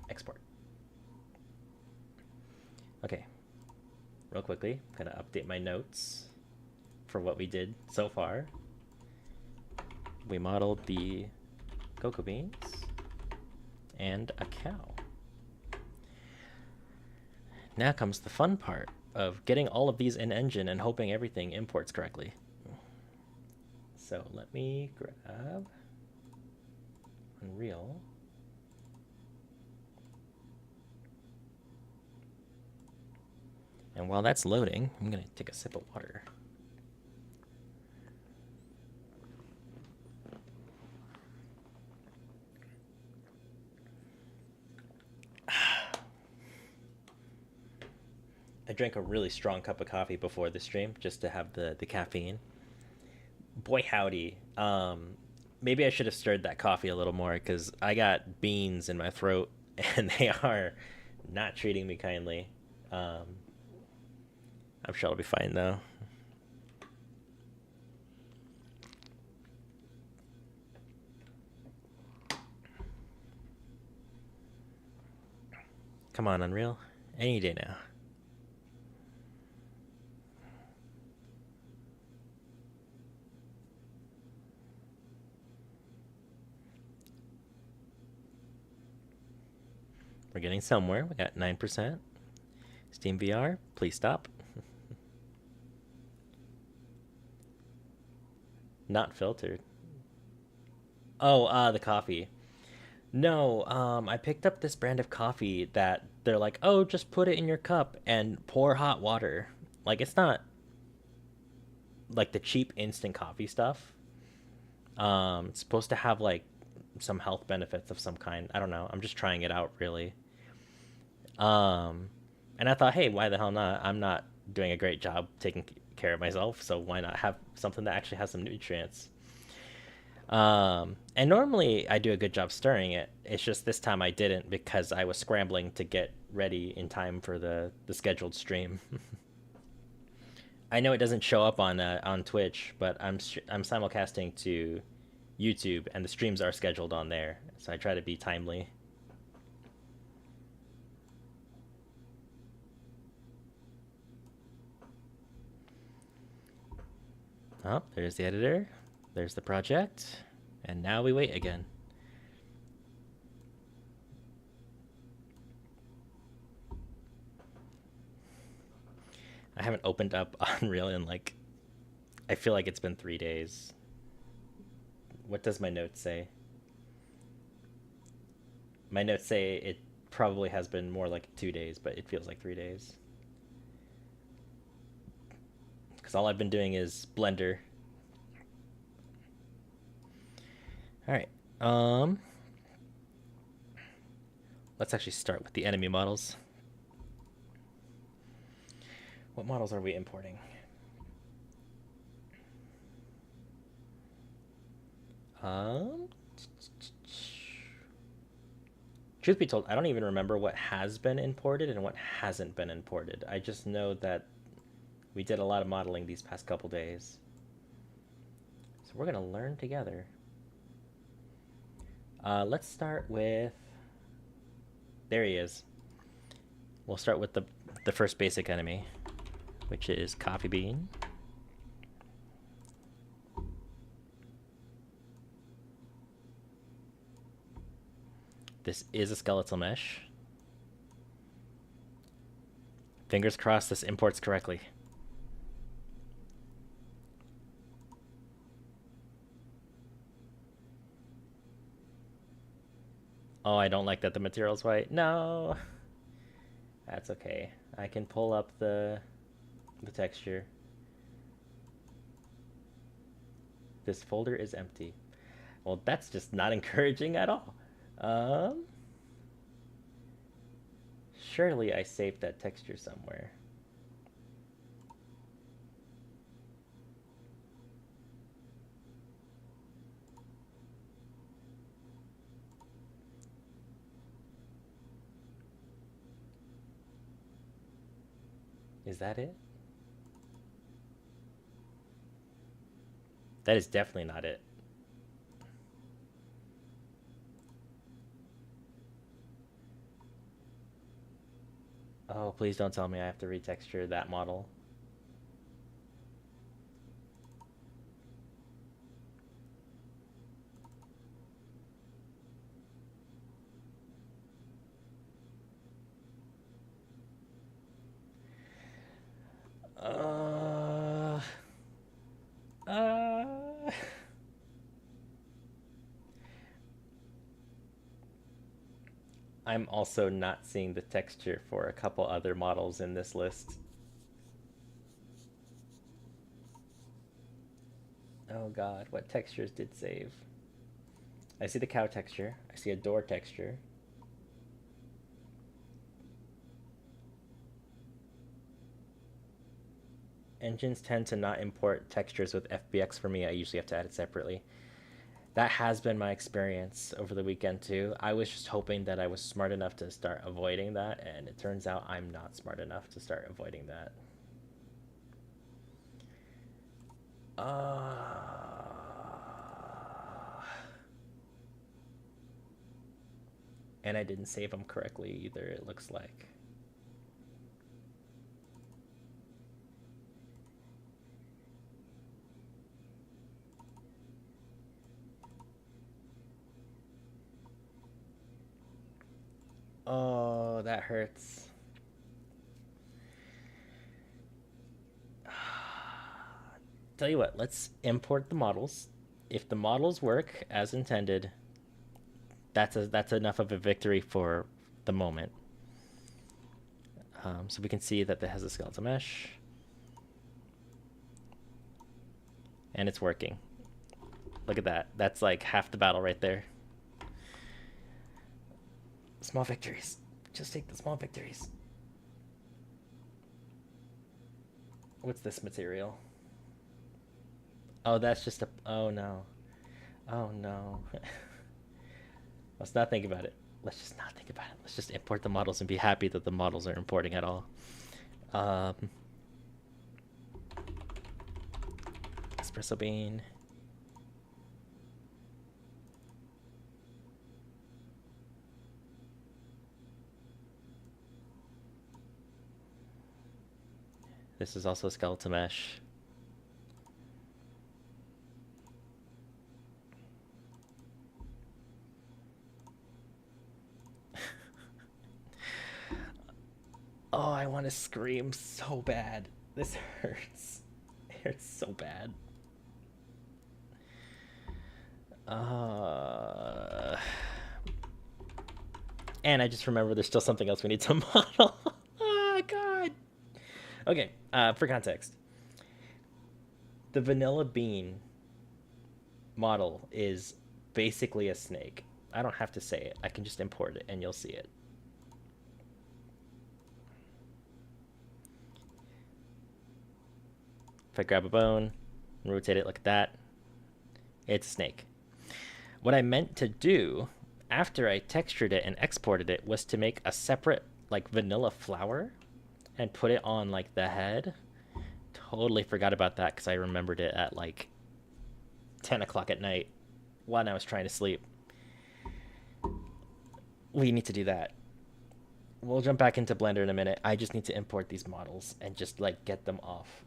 Export. Okay. Real quickly, I'm gonna update my notes for what we did so far. We modeled the cocoa beans and a cow. Now comes the fun part of getting all of these in engine and hoping everything imports correctly. So let me grab Unreal. And while that's loading, I'm going to take a sip of water. I drank a really strong cup of coffee before the stream just to have the caffeine. Boy howdy. Maybe I should have stirred that coffee a little more because I got beans in my throat and they are not treating me kindly. I'm sure I'll be fine though. Come on, Unreal. Any day now. We're getting somewhere. We got 9%. Steam VR, please stop. Not filtered. Oh, the coffee. No, I picked up this brand of coffee that they're like, oh, just put it in your cup and pour hot water. Like, it's not like the cheap instant coffee stuff. It's supposed to have like some health benefits of some kind. I don't know. I'm just trying it out, really. And I thought, hey, why the hell not? I'm not doing a great job taking care of myself, so why not have something that actually has some nutrients? And normally I do a good job stirring it. It's just this time I didn't because I was scrambling to get ready in time for the scheduled stream. I know it doesn't show up on Twitch, but I'm simulcasting to YouTube, and the streams are scheduled on there, so I try to be timely. Oh, there's the editor. There's the project. And now we wait again. I haven't opened up Unreal in like, I feel like it's been 3 days. What does my notes say? My notes say it probably has been more like 2 days, but it feels like 3 days. Because all I've been doing is Blender. Alright. Let's actually start with the enemy models. What models are we importing? Truth be told, I don't even remember what has been imported and what hasn't been imported. I just know that we did a lot of modeling these past couple days. So we're gonna learn together. Let's start with, there he is. We'll start with the first basic enemy, which is Coffee Bean. This is a skeletal mesh. Fingers crossed this imports correctly. Oh, I don't like that the material's white. No. That's okay. I can pull up the texture. This folder is empty. Well, that's just not encouraging at all. Surely I saved that texture somewhere. Is that it? That is definitely not it. Oh, please don't tell me I have to retexture that model. Uh, uh... I'm also not seeing the texture for a couple other models in this list. Oh god, what textures did save? I see the cow texture. I see a door texture. Engines tend to not import textures with FBX for me. I usually have to add it separately. That has been my experience over the weekend too. I was just hoping that I was smart enough to start avoiding that, and it turns out I'm not smart enough to start avoiding that. And I didn't save them correctly either, it looks like. Oh, that hurts. Tell you what, let's import the models. If the models work as intended, that's enough of a victory for the moment. So we can see that it has a skeletal mesh. And it's working. Look at that. That's like half the battle right there. Small victories. Just take the small victories. What's this material? Oh, that's just a... Oh, no. Oh, no. Let's not think about it. Let's just not think about it. Let's just import the models and be happy that the models are importing at all. Espresso bean. This is also skeletal mesh. Oh, I want to scream so bad. This hurts. It hurts so bad. And I just remember there's still something else we need to model. Oh, God. Okay, for context. The vanilla bean model is basically a snake. I don't have to say it. I can just import it and you'll see it. If I grab a bone and rotate it like that, it's a snake. What I meant to do after I textured it and exported it was to make a separate like vanilla flower and put it on like the head. Totally forgot about that because I remembered it at like 10 o'clock at night when I was trying to sleep. We need to do that. We'll jump back into Blender in a minute. I just need to import these models and just like get them off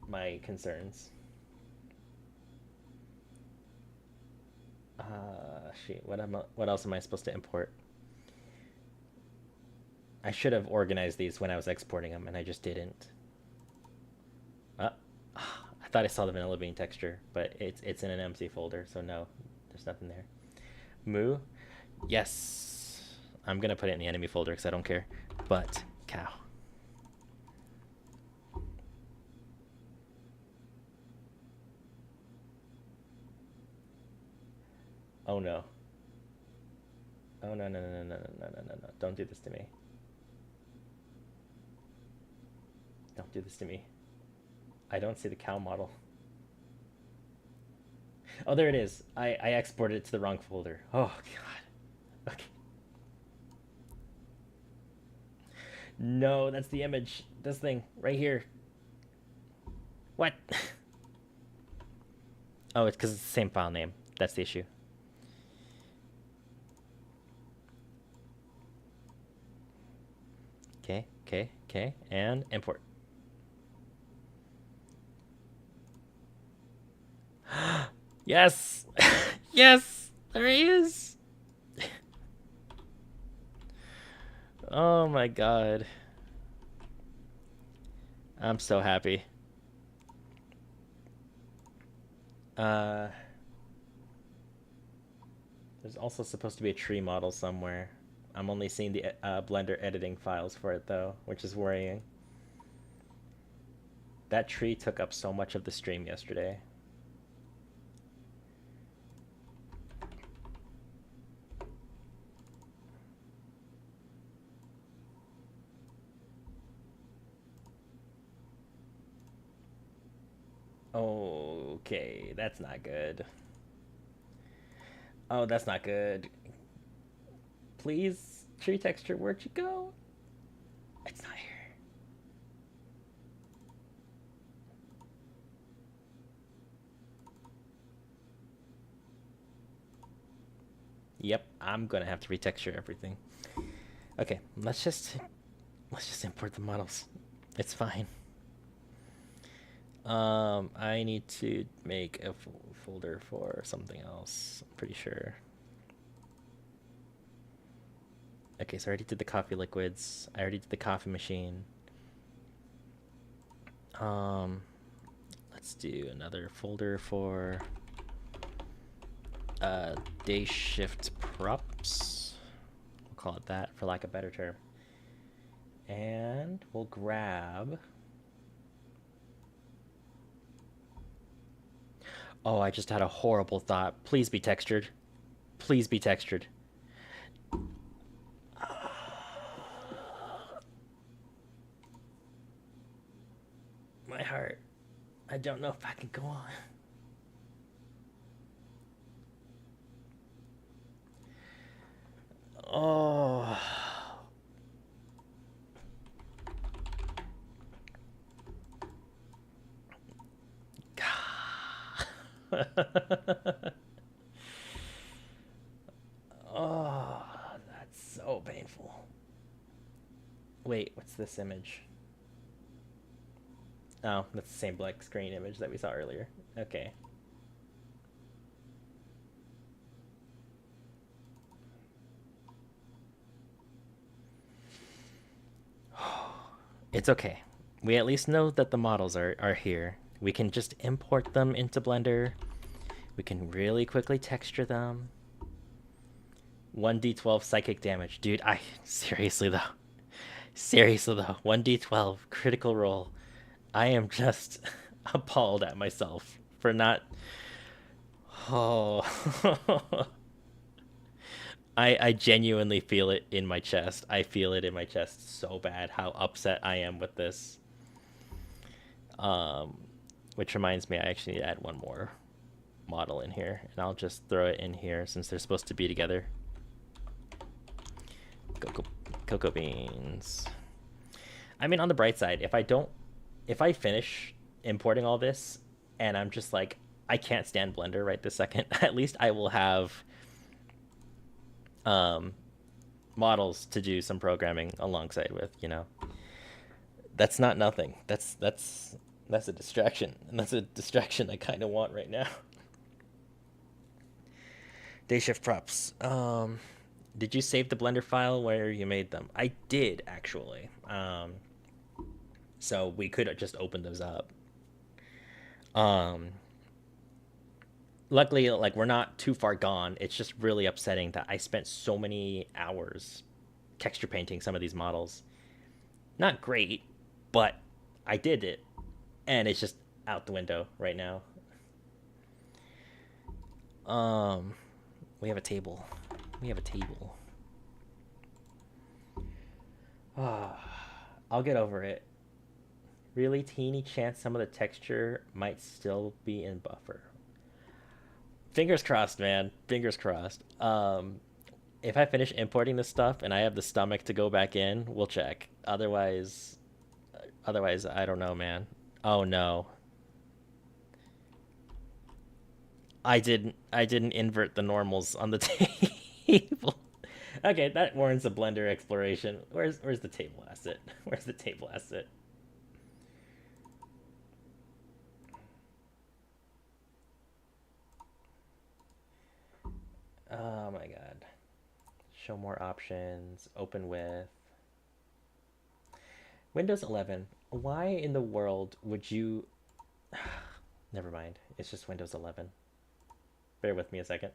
my concerns. Shit, what else am I supposed to import? I should have organized these when I was exporting them, and I just didn't. I thought I saw the vanilla bean texture, but it's in an empty folder, so no, there's nothing there. Moo? Yes. I'm gonna put it in the enemy folder because I don't care. But cow. Oh no. Oh no no no no no no no no no no. Don't do this to me. Don't do this to me. I don't see the cow model. Oh, there it is. I exported it to the wrong folder. Oh, God. Okay. No, that's the image. This thing right here. What? Oh, it's because it's the same file name. That's the issue. Okay, and import. Yes! Yes! There he is! Oh my god. I'm so happy. There's also supposed to be a tree model somewhere. I'm only seeing the Blender editing files for it though, which is worrying. That tree took up so much of the stream yesterday. Okay, that's not good. Oh, that's not good. Please, tree texture, where'd you go? It's not here. Yep, I'm gonna have to retexture everything. Okay, let's just import the models. It's fine. I need to make a folder for something else. I'm pretty sure. Okay, so I already did the coffee liquids. I already did the coffee machine. Let's do another folder for day shift props. We'll call it that for lack of a better term. And we'll grab. Oh, I just had a horrible thought. Please be textured. Please be textured. My heart. I don't know if I can go on. Oh. Oh, that's so painful. Wait, what's this image? Oh, that's the same black screen image that we saw earlier. Okay. It's okay. We at least know that the models are here. We can just import them into Blender. We can really quickly texture them. 1d12 psychic damage. Dude, seriously though. 1d12 critical roll. I am just appalled at myself for not... Oh. I genuinely feel it in my chest. I feel it in my chest so bad how upset I am with this. Which reminds me, I actually need to add one more model in here, and I'll just throw it in here since they're supposed to be together. Cocoa beans. I mean, on the bright side, if I finish importing all this and I'm just like, I can't stand Blender right this second, at least I will have models to do some programming alongside with, you know. That's not nothing. That's a distraction, and that's a distraction I kind of want right now. Day shift props. Did you save the Blender file where you made them? I did, actually. So we could just open those up. Luckily, like, we're not too far gone. It's just really upsetting that I spent so many hours texture painting some of these models. Not great, but I did it, and it's just out the window right now. We have a table. I'll get over it. Really teeny chance some of the texture might still be in buffer. Fingers crossed, man. Fingers crossed. If I finish importing this stuff and I have the stomach to go back in, we'll check. Otherwise, I don't know, man. Oh no, I didn't invert the normals on the table. Okay, that warrants a Blender exploration. Where's the table asset? Where's the table asset? Oh my god. Show more options. Open with Windows 11. Why in the world would you? Never mind. It's just Windows 11. Bear with me a second.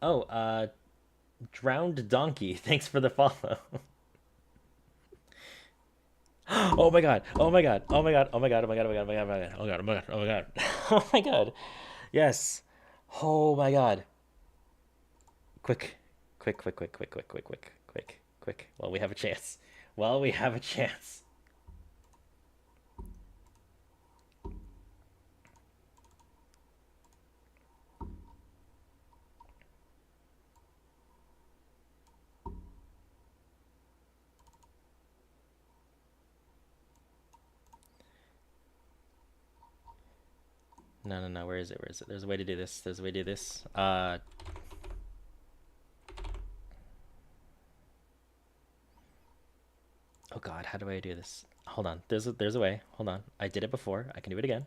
Oh, Drowned Donkey. Thanks for the follow. Oh my god. Oh my god. Oh my god. Oh my god. Oh my god. Oh my god. Oh my god. Oh my god. Oh my god. Oh my god. Oh my god. Yes. Oh my god. Quick. Quick, quick, quick, quick, quick, quick, quick, quick, quick. Well, we have a chance. Well, we have a chance. No, no, no. Where is it? Where is it? There's a way to do this. There's a way to do this. Oh god, how do I do this? Hold on. There's a way. Hold on. I did it before. I can do it again.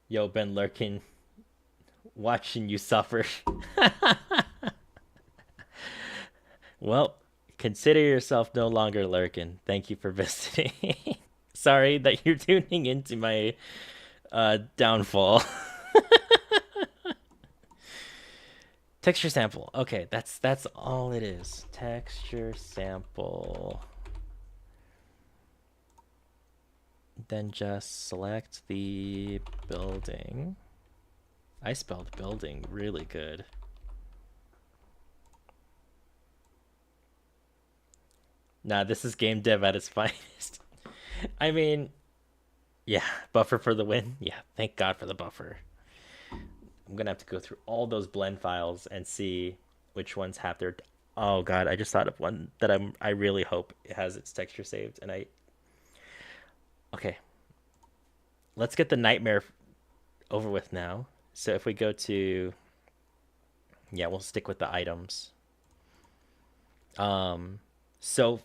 Yo, been lurking, watching you suffer. Well, consider yourself no longer lurking. Thank you for visiting. Sorry that you're tuning into my downfall. Texture sample. Okay, that's all it is. Texture sample. Then just select the building. I spelled building really good. Nah, this is game dev at its finest. I mean, yeah, buffer for the win. Yeah, thank God for the buffer. I'm gonna have to go through all those blend files and see which ones have their. Oh God, I just thought of one that I really hope it has its texture saved, and I. Okay, let's get the nightmare over with now. So if we go to, yeah, we'll stick with the items. So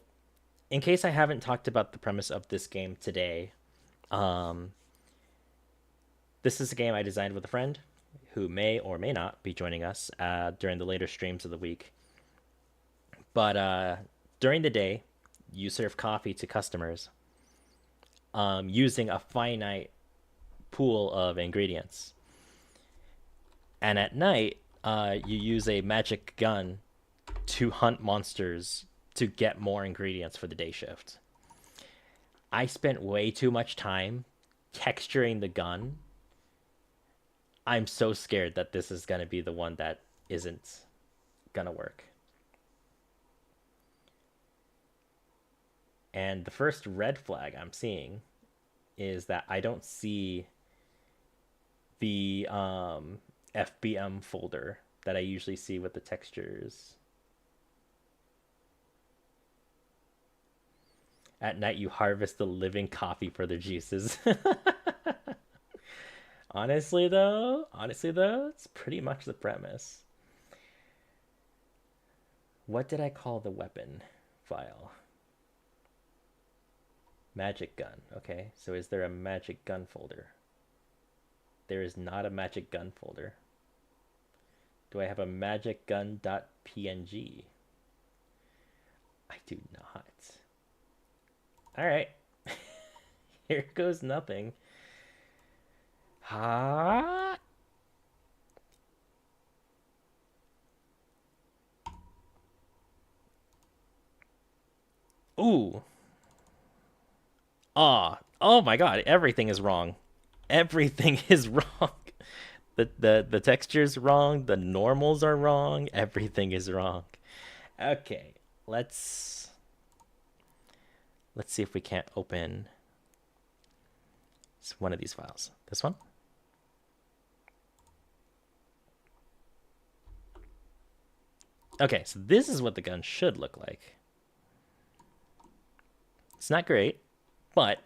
in case I haven't talked about the premise of this game today, um, this is a game I designed with a friend who may or may not be joining us during the later streams of the week. But during the day, you serve coffee to customers using a finite pool of ingredients. And at night, you use a magic gun to hunt monsters to get more ingredients for the day shift. I spent way too much time texturing the gun. I'm so scared that this is going to be the one that isn't going to work. And the first red flag I'm seeing is that I don't see the FBM folder that I usually see with the textures. At night, you harvest the living coffee for the juices. Honestly, though, it's pretty much the premise. What did I call the weapon file? Magic gun. Okay, so is there a magic gun folder? There is not a magic gun folder. Do I have a magic gun.png? I do not. All right. Here goes nothing. Ha. Ooh. Ah. Oh my god, everything is wrong. Everything is wrong. The texture's wrong, the normals are wrong, everything is wrong. Okay, let's see if we can't open one of these files. This one? Okay, so this is what the gun should look like. It's not great, but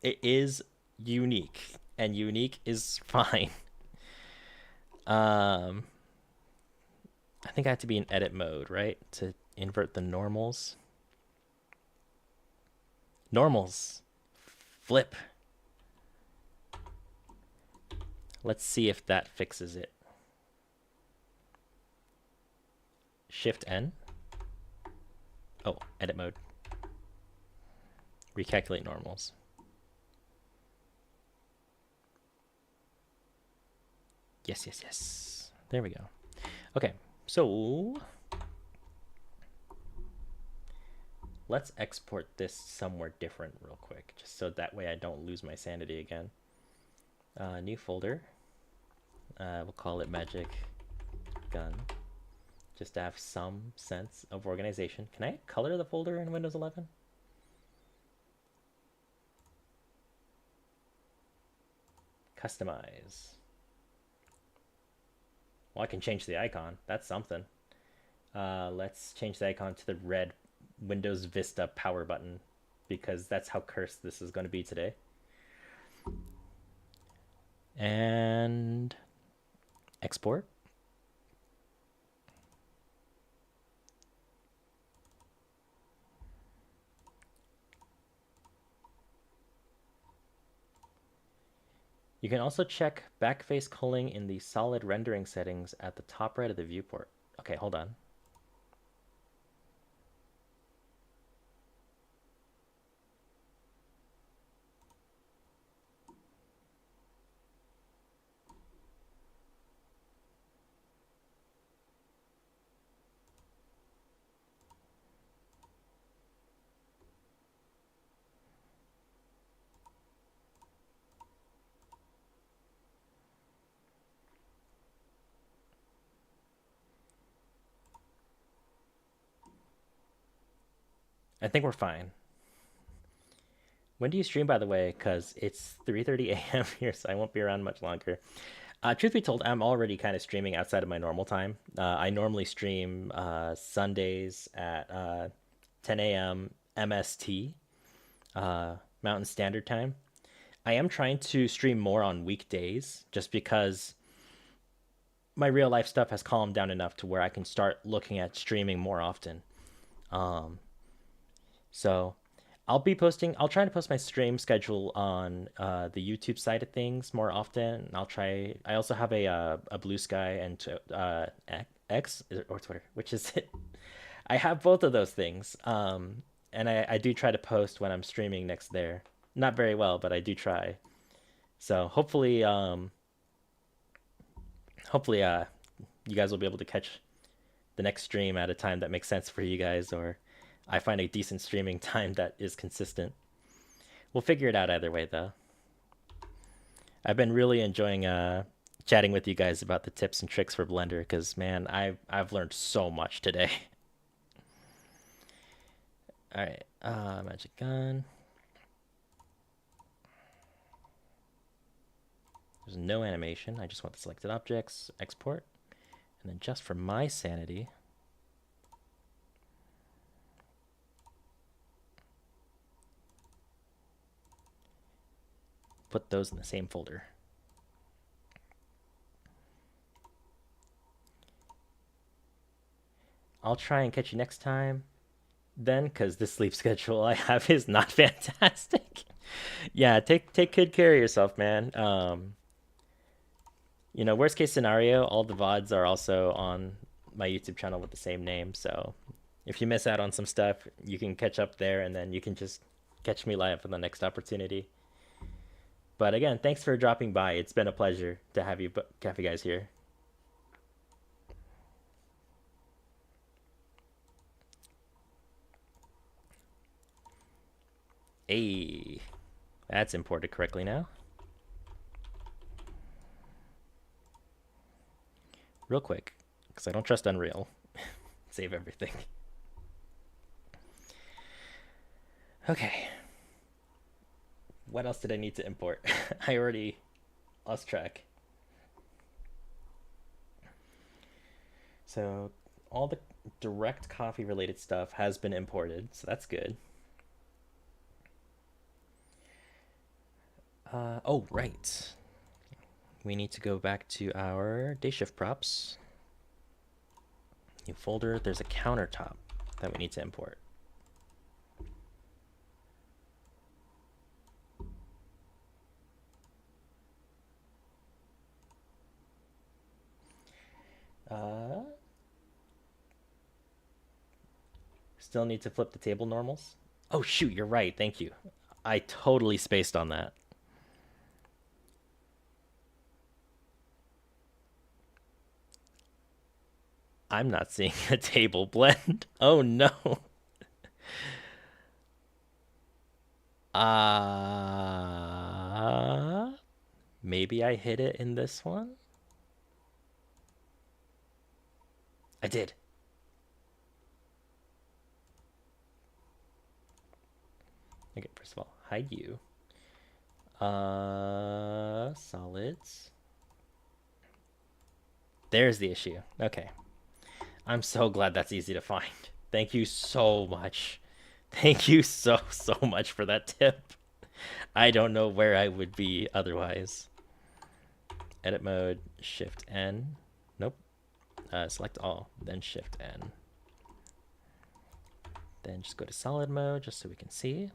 it is unique, and unique is fine. I think I have to be in edit mode, right? To invert the normals. Normals. Flip. Let's see if that fixes it. Shift N. Oh, edit mode. Recalculate normals. Yes, yes, yes. There we go. Okay, so let's export this somewhere different real quick, just so that way I don't lose my sanity again. New folder. We'll call it Magic Gun, just to have some sense of organization. Can I color the folder in Windows 11? Customize. Well, I can change the icon. That's something. Let's change the icon to the red Windows Vista power button, because that's how cursed this is going to be today. And export. You can also check backface culling in the solid rendering settings at the top right of the viewport. Okay, hold on. I think we're fine. When do you stream, by the way? Because it's 3:30 a.m. here, so I won't be around much longer. Truth be told, I'm already kind of streaming outside of my normal time. I normally stream Sundays at 10 a.m. MST, Mountain Standard Time. I am trying to stream more on weekdays, just because my real life stuff has calmed down enough to where I can start looking at streaming more often. So I'll try to post my stream schedule on the YouTube side of things more often. I also have a Bluesky and X or Twitter, which is it. I have both of those things. And I do try to post when I'm streaming next there. Not very well, but I do try. So hopefully you guys will be able to catch the next stream at a time that makes sense for you guys, or I find a decent streaming time that is consistent. We'll figure it out either way, though. I've been really enjoying chatting with you guys about the tips and tricks for Blender, because man, I've learned so much today. All right, Magic Gun. There's no animation. I just want the selected objects. Export, and then just for my sanity, put those in the same folder. I'll try and catch you next time then, because the sleep schedule I have is not fantastic. Yeah, take good care of yourself, man. Worst case scenario, all the VODs are also on my YouTube channel with the same name. So if you miss out on some stuff, you can catch up there, and then you can just catch me live for the next opportunity. But again, thanks for dropping by. It's been a pleasure to have you guys here. Hey, that's imported correctly now. real quick because I don't trust Unreal. Save everything. Okay. What else did I need to import? I already lost track. So all the direct coffee related stuff has been imported, so that's good. Oh, right. We need to go back to our day shift props. New folder, there's a countertop that we need to import. Still need to flip the table normals. Oh shoot, you're right, thank you. I totally spaced on that. I'm not seeing a table blend. Oh no. Maybe I hit it in this one? I did. Okay, first of all, hide you. Solids. There's the issue. Okay. I'm so glad that's easy to find. Thank you so much. Thank you so much for that tip. I don't know where I would be otherwise. Edit mode, Shift N. Nope. Select all, then Shift N. Then just go to solid mode just so we can see.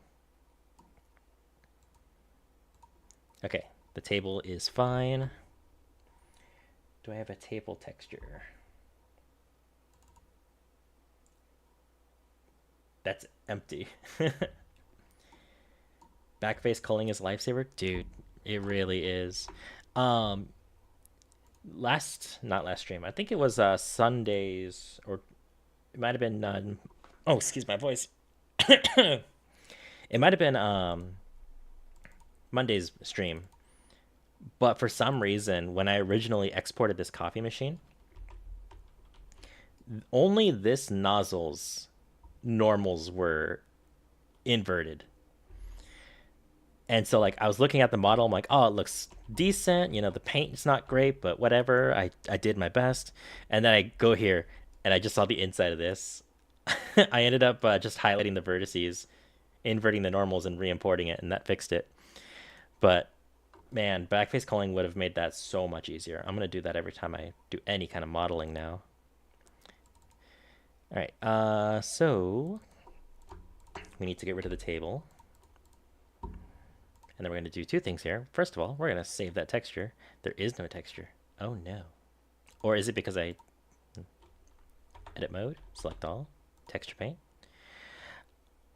Okay, the table is fine. Do I have a table texture? That's empty. Backface culling is lifesaver? Dude, it really is. Not last stream. I think it was Sundays, or it might have been oh, excuse my voice. It might have been Monday's stream. But for some reason, when I originally exported this coffee machine, only this nozzle's normals were inverted. And so like I was looking at the model, I'm like, oh, it looks decent. You know, the paint's not great, but whatever. I did my best. And then I go here and I just saw the inside of this. I ended up just highlighting the vertices, inverting the normals and re-importing it, and that fixed it. But man, backface culling would have made that so much easier. I'm going to do that every time I do any kind of modeling now. All right, so we need to get rid of the table. And then we're going to do two things here. First of all, we're going to save that texture. There is no texture. Oh no. Or is it because I edit mode, select all, texture paint?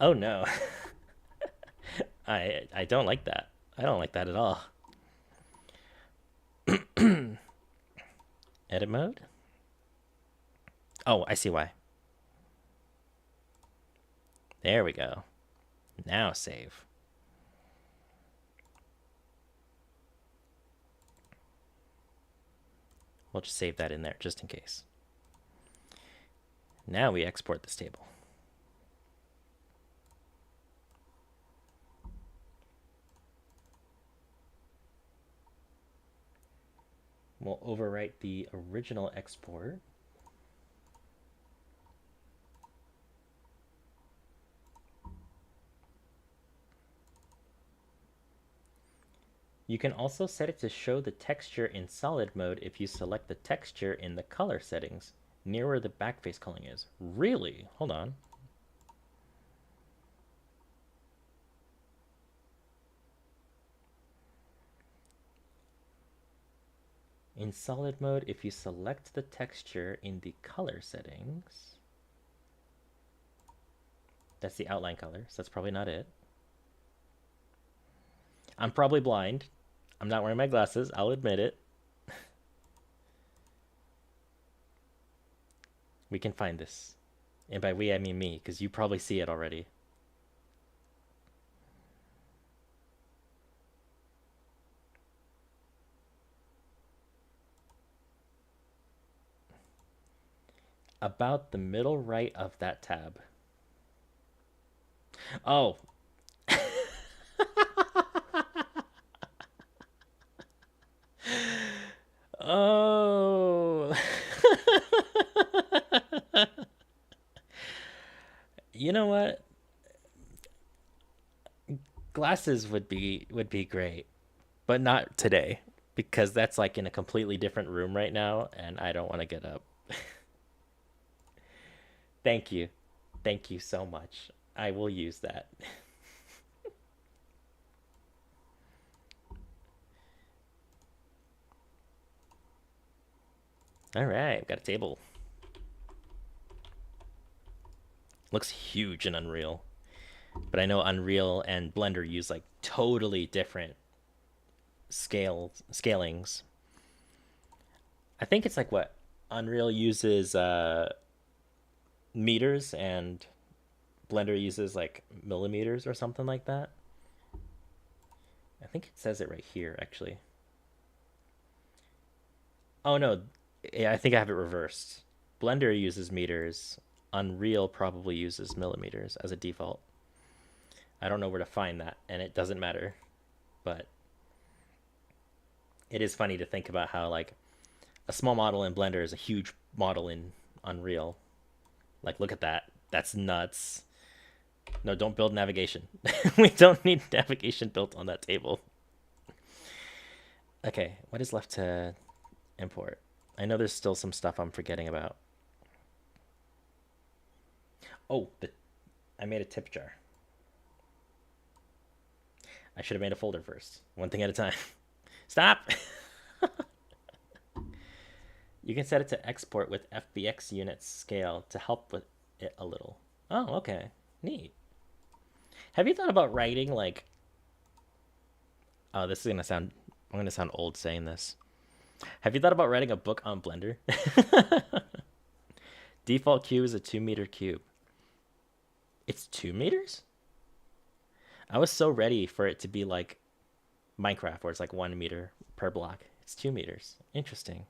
Oh no. I don't like that. I don't like that at all. Edit mode? Oh, I see why. There we go. Now save. We'll just save that in there just in case. Now we export this table. We'll overwrite the original export. You can also set it to show the texture in solid mode if you select the texture in the color settings near where the backface culling is. Really? Hold on. In solid mode, if you select the texture in the color settings, that's the outline color, so that's probably not it. I'm probably blind. I'm not wearing my glasses, I'll admit it. We can find this. And by we, I mean me, because you probably see it already. About the middle right of that tab. Oh. Oh. You know what? Glasses would be great, but not today because that's like in a completely different room right now and I don't want to get up. Thank you. Thank you so much. I will use that. All right, we've got a table. Looks huge in Unreal. But I know Unreal and Blender use like totally different scalings. I think it's like what Unreal uses meters and Blender uses like millimeters or something like that. I think it says it right here actually. Oh no, yeah, I think I have it reversed. Blender uses meters. Unreal probably uses millimeters as a default. I don't know where to find that, and it doesn't matter. But it is funny to think about how like a small model in Blender is a huge model in Unreal. Like, look at that. That's nuts. No, don't build navigation. We don't need navigation built on that table. Okay, what is left to import? I know there's still some stuff I'm forgetting about. Oh, I made a tip jar. I should have made a folder first. One thing at a time. Stop! You can set it to export with FBX units scale to help with it a little. Oh, okay. Neat. Have you thought about writing like... Oh, this is gonna sound... I'm gonna sound old saying this. Have you thought about writing a book on Blender? Default cube is a 2-meter cube. It's 2 meters? I was so ready for it to be like Minecraft, where it's like 1 meter per block. It's 2 meters. Interesting.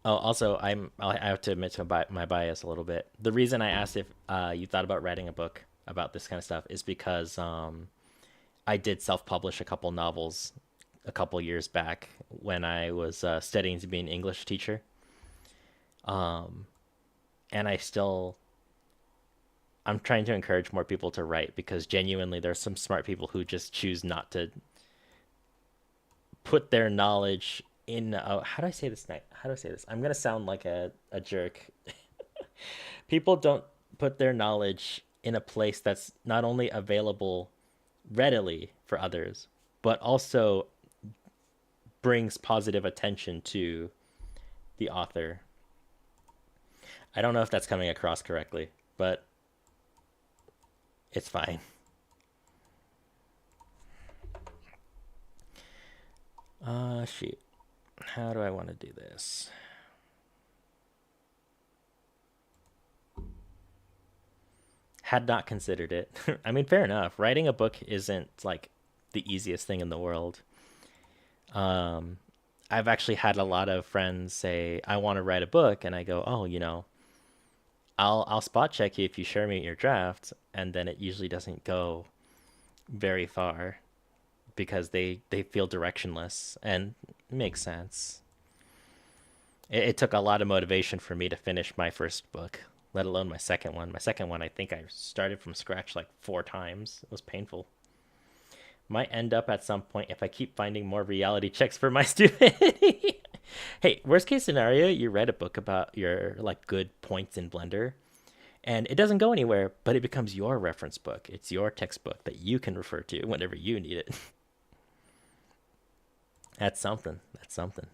Oh, also, I have to admit to my bias a little bit. The reason I asked if you thought about writing a book about this kind of stuff is because I did self-publish a couple novels a couple years back when I was studying to be an English teacher. And I'm trying to encourage more people to write because genuinely there's some smart people who just choose not to put their knowledge in how do I say this? How do I say this? I'm gonna sound like a jerk. People don't put their knowledge in a place that's not only available readily for others, but also brings positive attention to the author. I don't know if that's coming across correctly, but it's fine. Shoot. How do I want to do this? Had not considered it. I mean, fair enough. Writing a book isn't like the easiest thing in the world. I've actually had a lot of friends say, I want to write a book. And I go, oh, I'll spot check you if you share me your draft. And then it usually doesn't go very far because they feel directionless, and it makes sense. It took a lot of motivation for me to finish my first book, let alone my second one. My second one, I think I started from scratch like 4 times. It was painful. Might end up at some point if I keep finding more reality checks for my stupidity. Hey, worst case scenario, you read a book about your like good points in Blender, and it doesn't go anywhere, but it becomes your reference book. It's your textbook that you can refer to whenever you need it. That's something. That's something.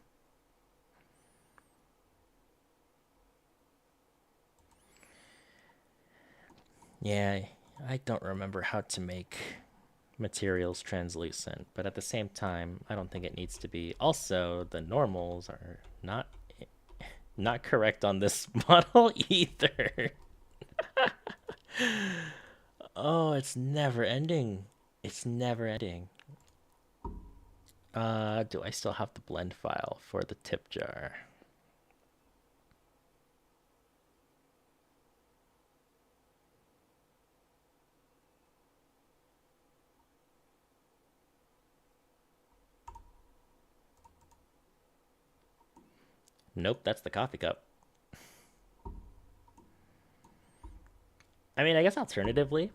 Yeah, I don't remember how to make materials translucent, but at the same time, I don't think it needs to be. Also, the normals are not correct on this model either. Oh, it's never ending. It's never ending. Do I still have the blend file for the tip jar? Nope, that's the coffee cup. I mean, I guess alternatively,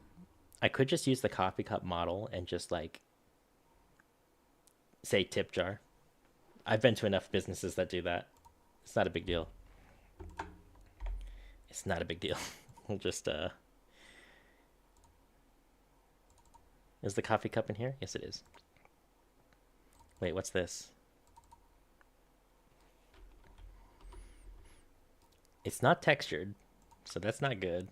I could just use the coffee cup model and just like say tip jar. I've been to enough businesses that do that. It's not a big deal. It's not a big deal. We'll just is the coffee cup in here? Yes, it is. Wait, what's this? It's not textured, so that's not good.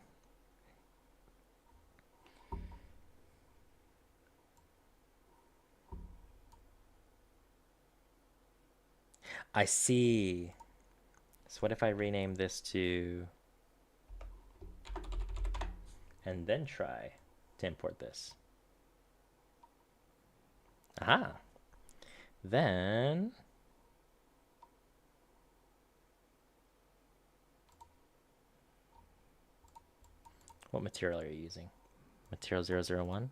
I see. So what if I rename this to and then try to import this? Aha. Then what material are you using? Material 001?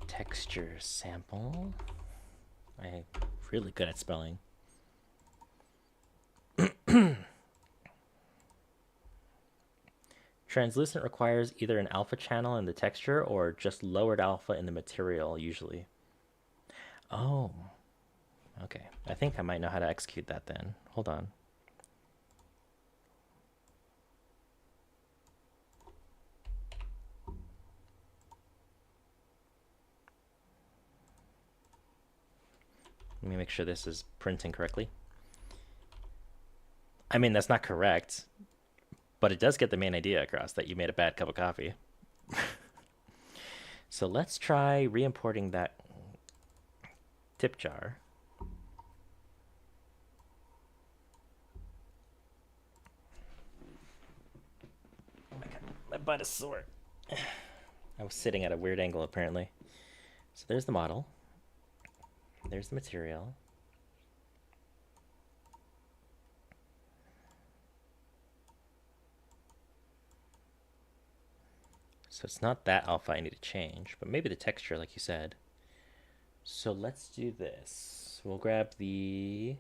Texture sample. I'm really good at spelling. Translucent requires either an alpha channel in the texture or just lowered alpha in the material, usually. Oh, okay. I think I might know how to execute that then. Hold on. Let me make sure this is printing correctly. I mean, that's not correct, but it does get the main idea across that you made a bad cup of coffee. So let's try re-importing that tip jar. Oh my god, my butt is sore. I was sitting at a weird angle apparently. So there's the model. There's the material. So it's not that alpha I need to change, but maybe the texture like you said. So let's do this. We'll grab the,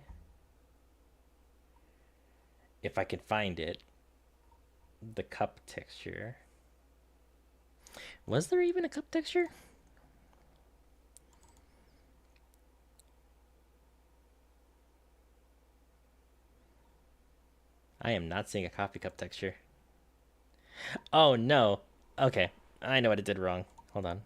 if I can find it, the cup texture. Was there even a cup texture? I am not seeing a coffee cup texture. Oh no. Okay, I know what it did wrong. Hold on.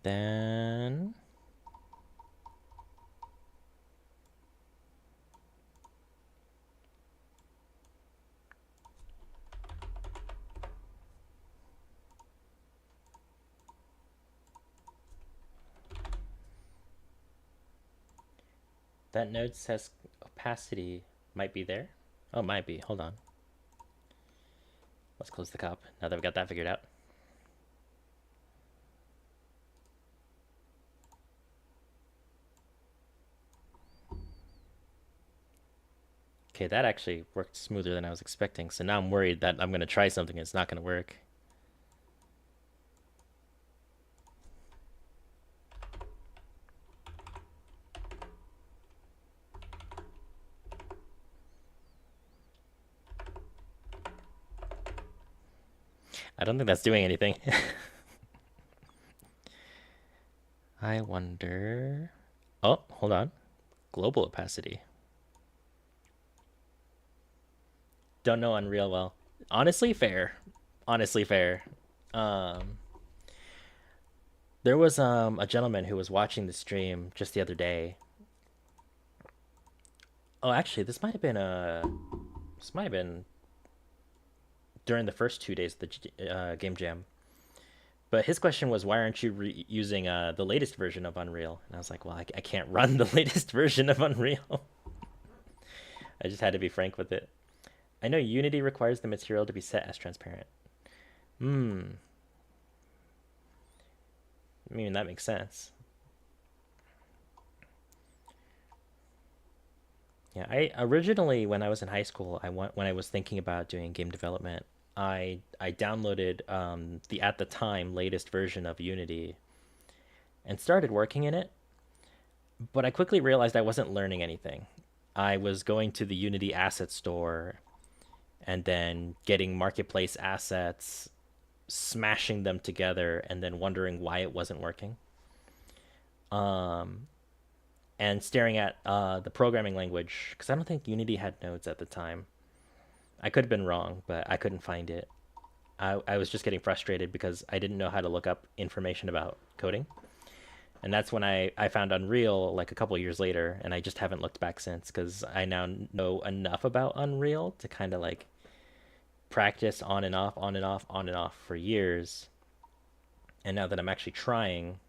Then that node says opacity might be there. Oh, might be. Hold on. Let's close the cup now that we got that figured out. Okay, that actually worked smoother than I was expecting. So now I'm worried that I'm going to try something and it's not going to work. I don't think that's doing anything. I wonder... Oh, hold on. Global opacity. Don't know Unreal well. Honestly, fair. Honestly, fair. Um, there was a gentleman who was watching the stream just the other day. Oh, actually, this might have been during the first 2 days of the game jam. But his question was, why aren't you using the latest version of Unreal? And I was like, well, I can't run the latest version of Unreal. I just had to be frank with it. I know Unity requires the material to be set as transparent. Hmm. I mean, that makes sense. Yeah, I originally, when I was in high school, when I was thinking about doing game development, I downloaded the at the time latest version of Unity and started working in it. But I quickly realized I wasn't learning anything. I was going to the Unity asset store and then getting marketplace assets, smashing them together, and then wondering why it wasn't working. Um, and staring at the programming language, because I don't think Unity had nodes at the time. I could have been wrong, but I couldn't find it. I was just getting frustrated because I didn't know how to look up information about coding. And that's when I found Unreal like a couple years later, and I just haven't looked back since because I now know enough about Unreal to kind of like practice on and off, on and off, on and off for years. And now that I'm actually trying,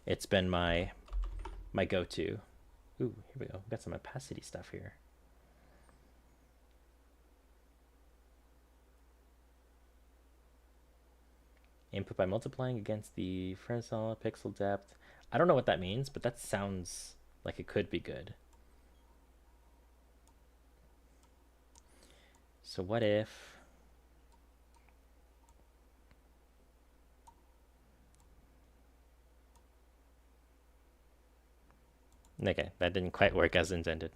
it's been my go-to. Ooh, here we go. We got some opacity stuff here. Input by multiplying against the Fresnel pixel depth. I don't know what that means, but that sounds like it could be good. So what if... Okay, that didn't quite work as intended.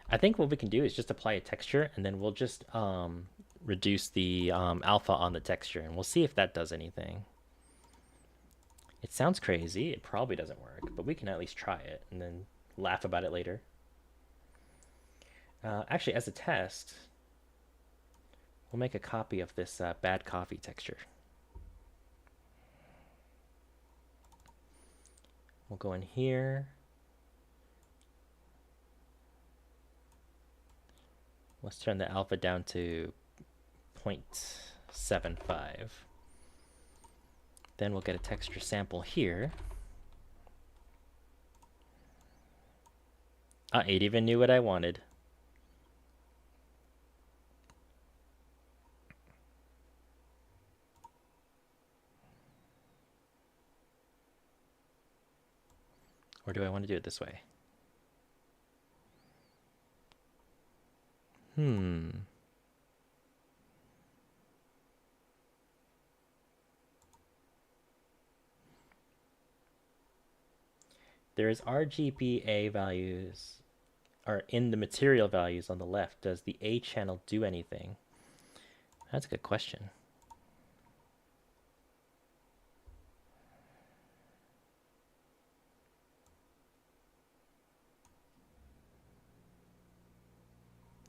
I think what we can do is just apply a texture, and then we'll just reduce the alpha on the texture, and we'll see if that does anything. It sounds crazy. It probably doesn't work, but we can at least try it and then laugh about it later. Actually, as a test, we'll make a copy of this bad coffee texture. We'll go in here. Let's turn the alpha down to 0.75. Then we'll get a texture sample here. It even knew what I wanted. Or do I want to do it this way? There's RGBA values are in the material values on the left. Does the A channel do anything? That's a good question.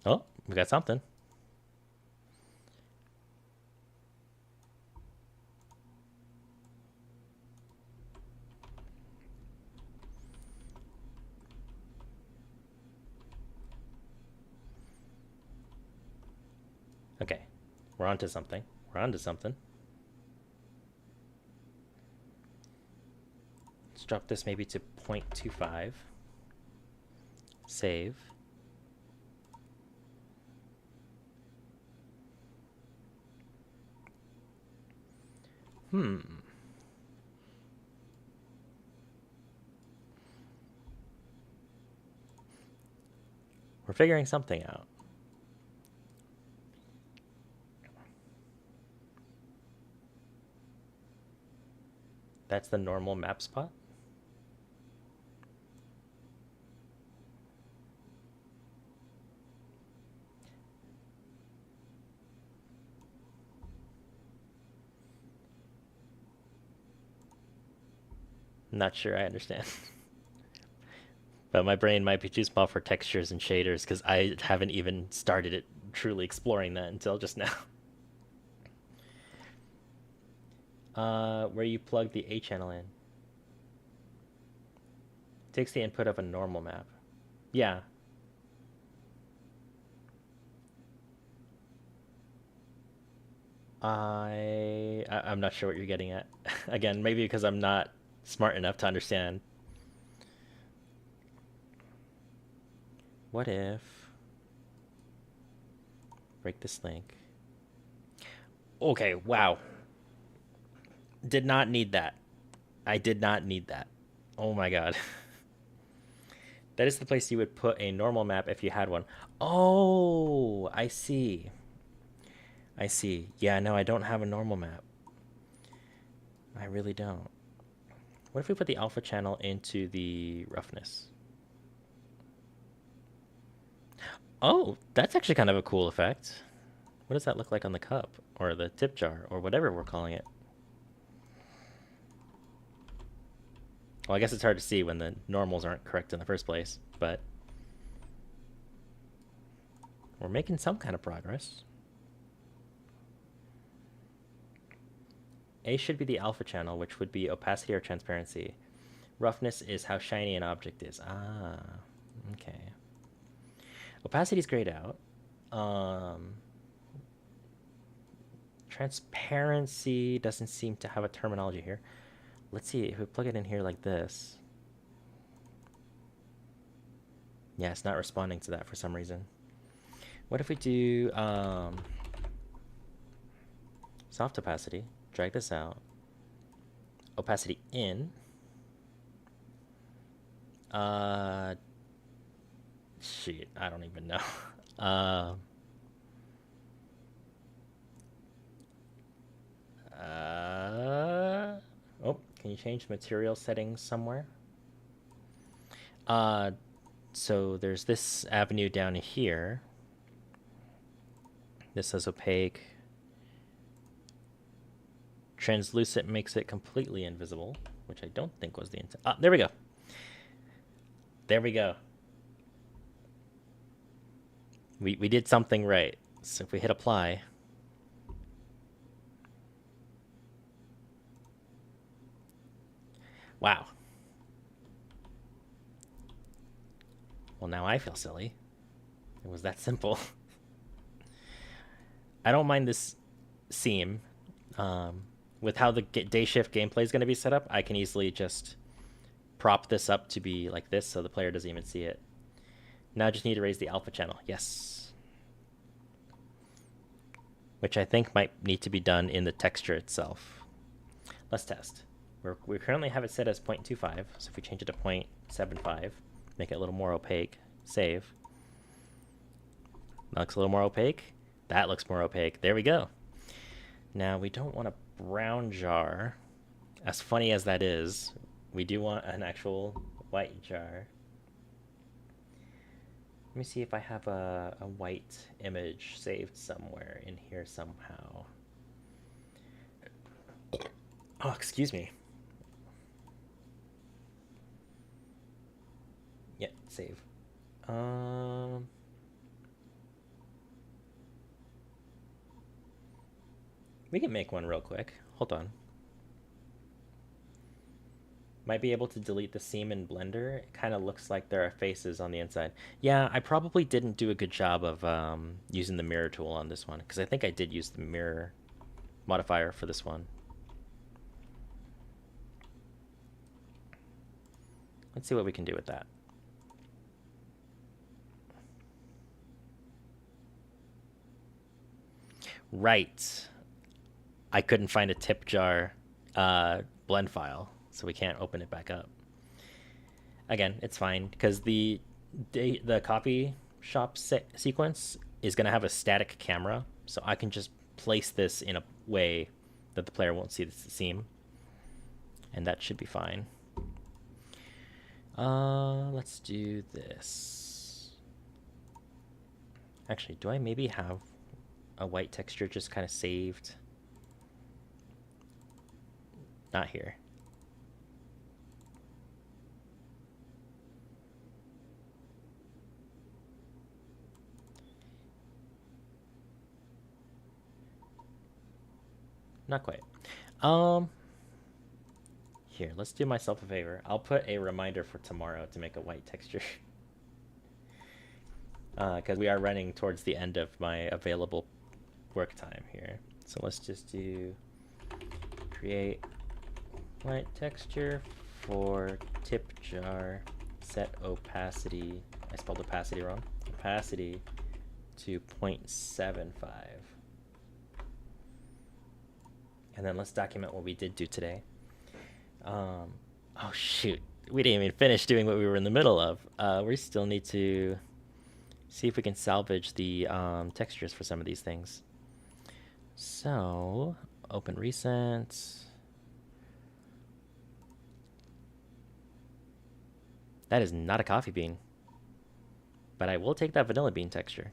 Oh, we got something. Okay, we're onto something. We're onto something. Let's drop this maybe to 0.25. Save. We're figuring something out. That's the normal map spot. Not sure I understand. But my brain might be too small for textures and shaders because I haven't even started it truly exploring that until just now. Where you plug the A channel in. Takes the input of a normal map. Yeah. I'm not sure what you're getting at. Again, maybe because I'm not smart enough to understand. What if... Break this link. Okay, wow. Did not need that. I did not need that. Oh my god. That is the place you would put a normal map if you had one. Oh, I see. I see. Yeah, no, I don't have a normal map. I really don't. What if we put the alpha channel into the roughness? Oh, that's actually kind of a cool effect. What does that look like on the cup? Or the tip jar? Or whatever we're calling it? Well, I guess it's hard to see when the normals aren't correct in the first place, but we're making some kind of progress. A should be the alpha channel, which would be opacity or transparency. Roughness is how shiny an object is. Ah, okay. Opacity is grayed out. Transparency doesn't seem to have a terminology here. Let's see, if we plug it in here like this. Yeah, it's not responding to that for some reason. What if we do soft opacity, drag this out, opacity in, shit, I don't even know. Oh, can you change material settings somewhere? So there's this avenue down here. This says opaque. Translucent makes it completely invisible, which I don't think was the intent. Ah, there we go. There we go. We did something right. So if we hit apply. Wow. Well, now I feel silly. It was that simple. I don't mind this seam. With how the day shift gameplay is going to be set up, I can easily just prop this up to be like this so the player doesn't even see it. Now I just need to raise the alpha channel. Yes. Which I think might need to be done in the texture itself. Let's test. We currently have it set as 0.25, so if we change it to 0.75, make it a little more opaque, save. That looks a little more opaque. That looks more opaque. There we go. Now we don't want a brown jar. As funny as that is, we do want an actual white jar. Let me see if I have a white image saved somewhere in here somehow. Oh, excuse me. Yeah, save. We can make one real quick. Hold on. Might be able to delete the seam in Blender. It kind of looks like there are faces on the inside. Yeah, I probably didn't do a good job of using the mirror tool on this one, because I think I did use the mirror modifier for this one. Let's see what we can do with that. Right. I couldn't find a tip jar blend file, so we can't open it back up. Again, it's fine, because the copy shop sequence is going to have a static camera, so I can just place this in a way that the player won't see the seam, and that should be fine. Let's do this. Actually, do I maybe have a white texture just kind of saved? Not here. Not quite. Here, let's do myself a favor. I'll put a reminder for tomorrow to make a white texture. Because we are running towards the end of my available work time here. So let's just do create white texture for tip jar, set opacity. I spelled opacity wrong. Opacity to 0.75. And then let's document what we did do today. Oh shoot, we didn't even finish doing what we were in the middle of. We still need to see if we can salvage the textures for some of these things. So, open recent. That is not a coffee bean, but I will take that vanilla bean texture.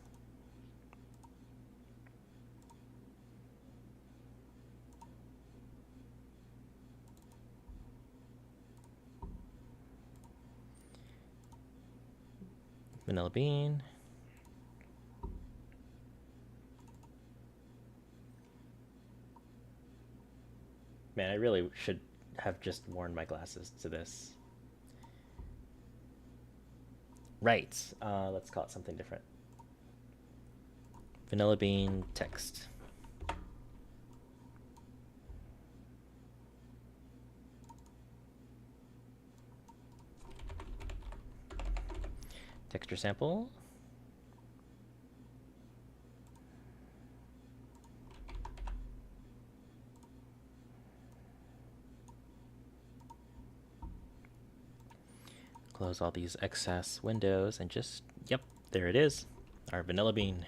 Vanilla bean. Man, I really should have just worn my glasses to this. Right. Let's call it something different. Vanilla bean text. Texture sample. Close all these excess windows and just, yep, there it is, our vanilla bean.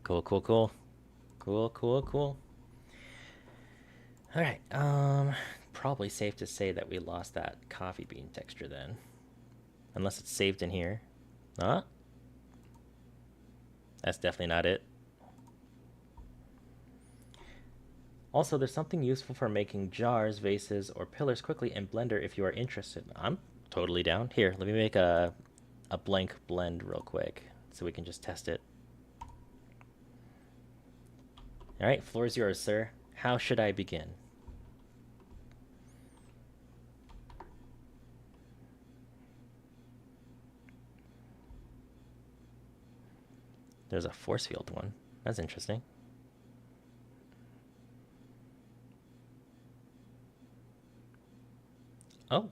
Cool, cool, cool. Cool, cool, cool. All right, probably safe to say that we lost that coffee bean texture then. Unless it's saved in here. Huh? That's definitely not it. Also, there's something useful for making jars, vases, or pillars quickly in Blender if you are interested. I'm totally down. Here, let me make a blank blend real quick so we can just test it. All right, floor is yours, sir. How should I begin? There's a force field one. That's interesting. Oh.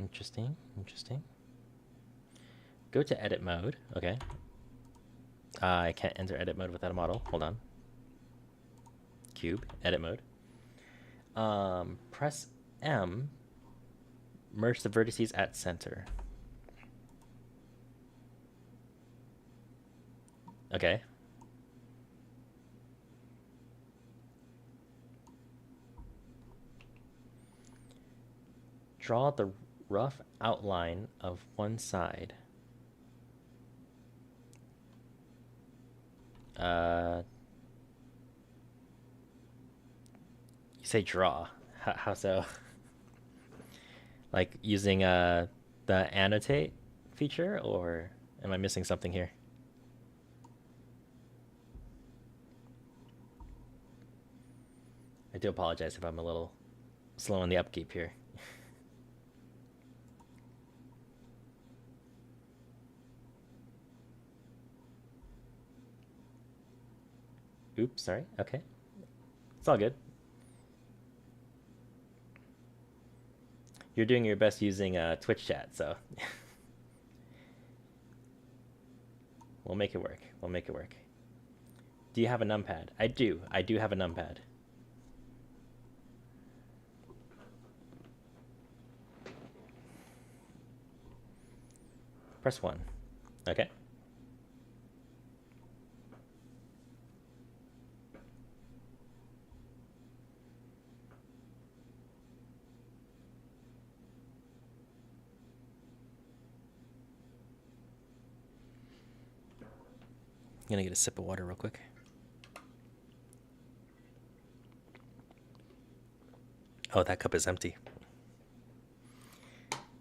Interesting, interesting. Go to edit mode. Okay. I can't enter edit mode without a model. Hold on. Cube, edit mode. Press M. Merge the vertices at center. Okay. Draw the rough outline of one side. You say draw. How so? Like using the annotate feature, or am I missing something here? I do apologize if I'm a little slow on the upkeep here. Oops, sorry. Okay. It's all good. You're doing your best using Twitch chat, so we'll make it work. We'll make it work. Do you have a numpad? I do. I do have a numpad. Press 1. Okay. I'm gonna get a sip of water real quick. Oh, that cup is empty.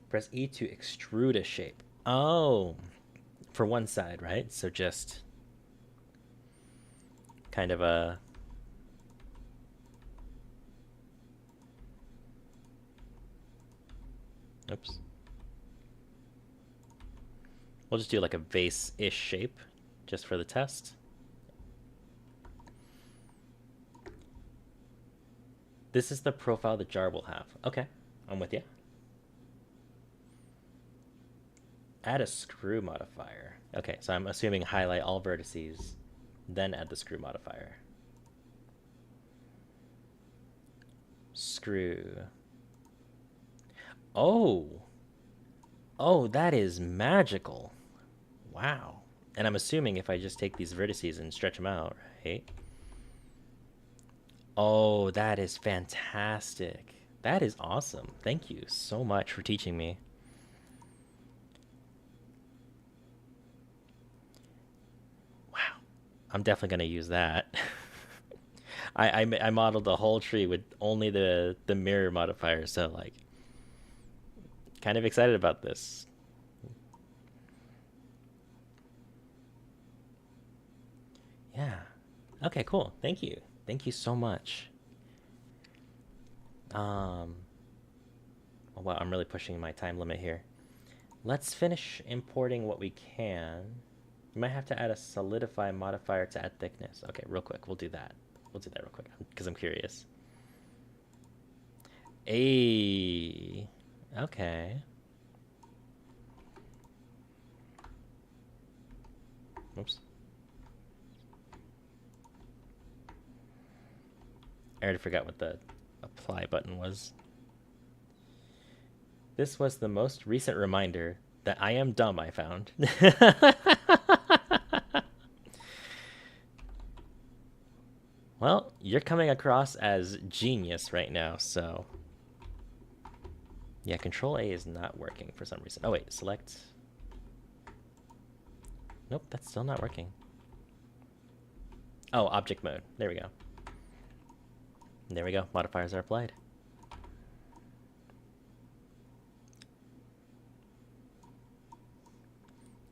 Press E to extrude a shape. Oh, for one side, right? So just kind of a... Oops. We'll just do like a vase-ish shape just for the test. This is the profile the jar will have. Okay, I'm with you. Add a screw modifier. Okay, so I'm assuming highlight all vertices, then add the screw modifier. Screw. Oh. Oh, that is magical. Wow. And I'm assuming if I just take these vertices and stretch them out, right? Oh, that is fantastic. That is awesome. Thank you so much for teaching me. Wow. I'm definitely going to use that. I modeled the whole tree with only the mirror modifier, so like kind of excited about this. Yeah. Okay, cool. Thank you. Thank you so much. Oh, wow, I'm really pushing my time limit here. Let's finish importing what we can. You might have to add a solidify modifier to add thickness. Okay, real quick, we'll do that. We'll do that real quick because I'm curious. Hey, okay. Oops. I already forgot what the apply button was. This was the most recent reminder that I am dumb, I found. Well, you're coming across as genius right now, so... Yeah, Control A is not working for some reason. Oh wait, select... Nope, that's still not working. Oh, object mode. There we go. There we go. Modifiers are applied.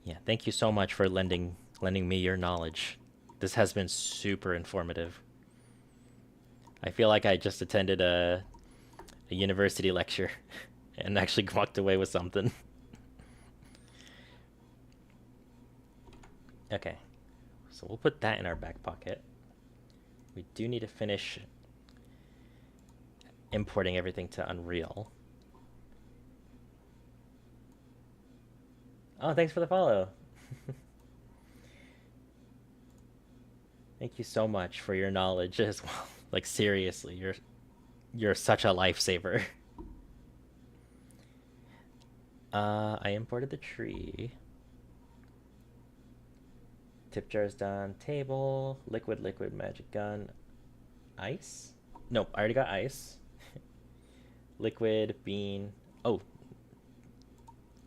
Yeah, thank you so much for lending me your knowledge. This has been super informative. I feel like I just attended a university lecture and actually walked away with something. Okay, so we'll put that in our back pocket. We do need to finish importing everything to Unreal. Oh, thanks for the follow. Thank you so much for your knowledge as well. Like seriously, you're such a lifesaver. I imported the tree. Tip jar is done. Table, liquid, magic gun, ice. Nope, I already got ice. Liquid, bean. Oh,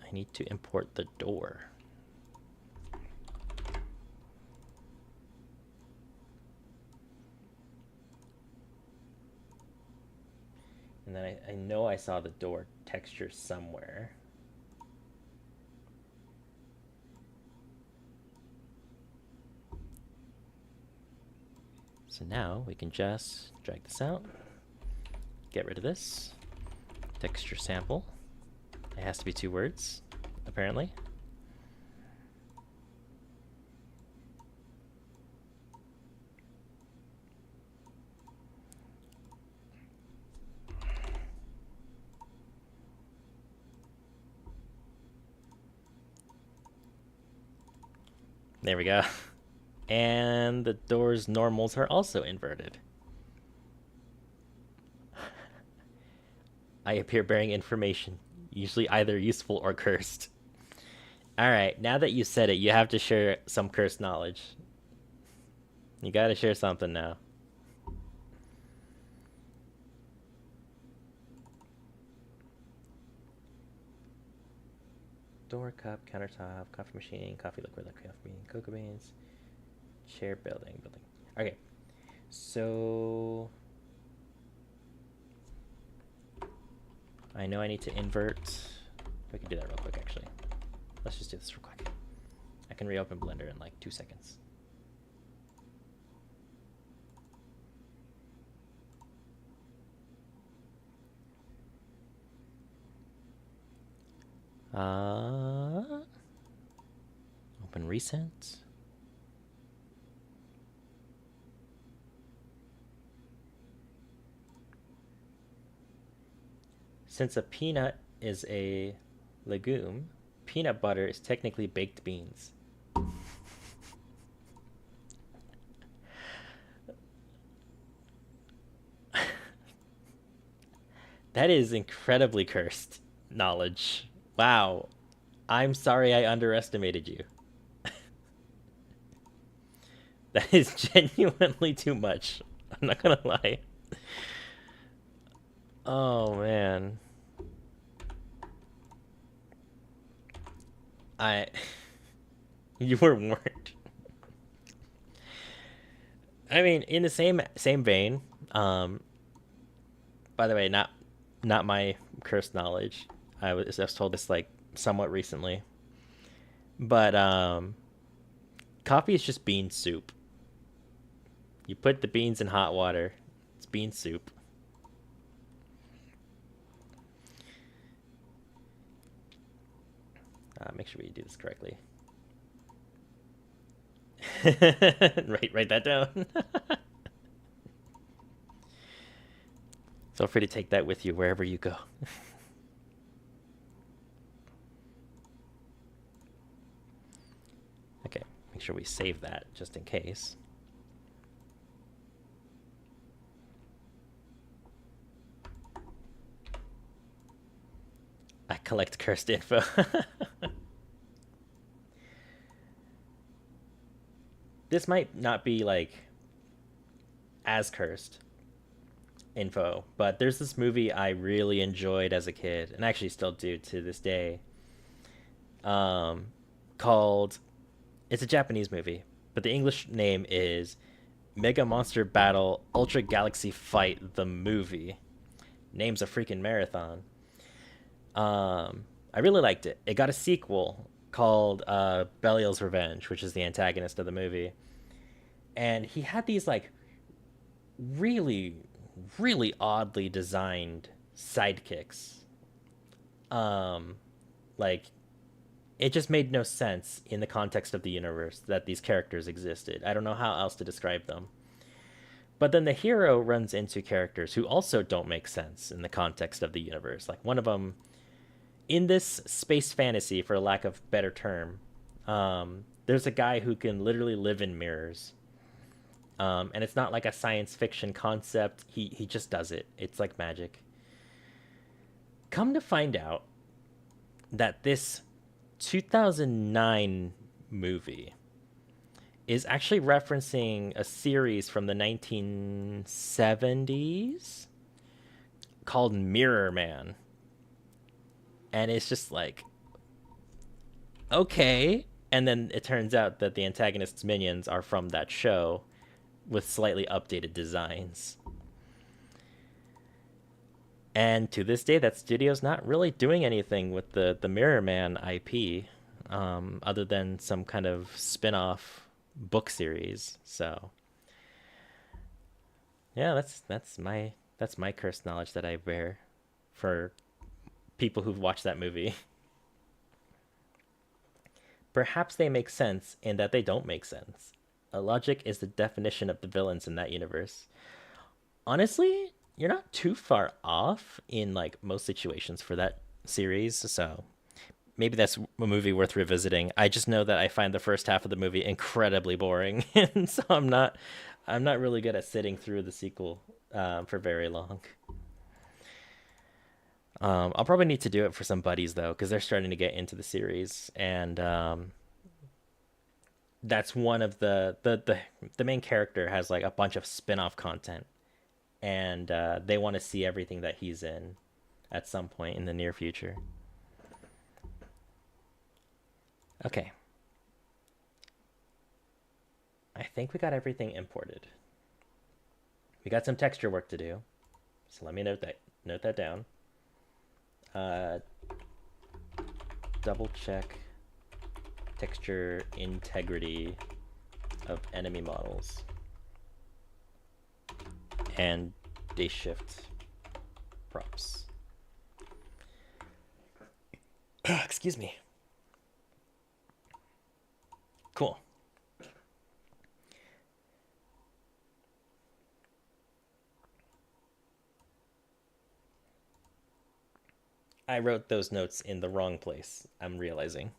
I need to import the door. And then I know I saw the door texture somewhere. So now we can just drag this out, get rid of this, texture sample. It has to be 2 words, apparently. There we go. And the door's normals are also inverted. I appear bearing information, usually either useful or cursed. Alright, now that you said it, you have to share some cursed knowledge. You gotta share something now. Door, cup, countertop, coffee machine, coffee liquid, coffee bean, cocoa beans, chair, building. Okay, so I know I need to invert. We can do that real quick, actually. Let's just do this real quick. I can reopen Blender in like 2 seconds. Open recent. Since a peanut is a legume, peanut butter is technically baked beans. That is incredibly cursed knowledge. Wow. I'm sorry I underestimated you. That is genuinely too much. I'm not gonna lie. Oh man. I You were warned. I mean, in the same vein, by the way, not my cursed knowledge. I was told this like somewhat recently. But coffee is just bean soup. You put the beans in hot water. It's bean soup. Make sure we do this correctly. Write that down. Feel free to take that with you wherever you go. Okay, make sure we save that just in case. I collect cursed info. This might not be like as cursed info, but there's this movie I really enjoyed as a kid, and actually still do to this day. Called, it's a Japanese movie, but the English name is Mega Monster Battle Ultra Galaxy Fight the movie. Name's a freaking marathon. I really liked it. It got a sequel called Belial's Revenge, which is the antagonist of the movie. And he had these like really, really oddly designed sidekicks. Like it just made no sense in the context of the universe that these characters existed. I don't know how else to describe them. But then the hero runs into characters who also don't make sense in the context of the universe. Like one of them in this space fantasy, for lack of better term, there's a guy who can literally live in mirrors. And it's not like a science fiction concept. He just does it. It's like magic. Come to find out that this 2009 movie is actually referencing a series from the 1970s called Mirror Man. And it's just like, okay. And then it turns out that the antagonist's minions are from that show with slightly updated designs. And to this day, that studio's not really doing anything with the Mirror Man IP, other than some kind of spin-off book series. So yeah, that's my cursed knowledge that I bear for people who've watched that movie. Perhaps they make sense in that they don't make sense. A logic is the definition of the villains in that universe. Honestly, you're not too far off in like most situations for that series, so maybe that's a movie worth revisiting. I just know that I find the first half of the movie incredibly boring, and so I'm not really good at sitting through the sequel for very long. I'll probably need to do it for some buddies though, because they're starting to get into the series, and that's one of the main character has like a bunch of spin-off content, and they want to see everything that he's in at some point in the near future. Okay, I think we got everything imported. We got some texture work to do, so let me note that down. double check texture integrity of enemy models and day shift props. Excuse me. Cool. I wrote those notes in the wrong place, I'm realizing.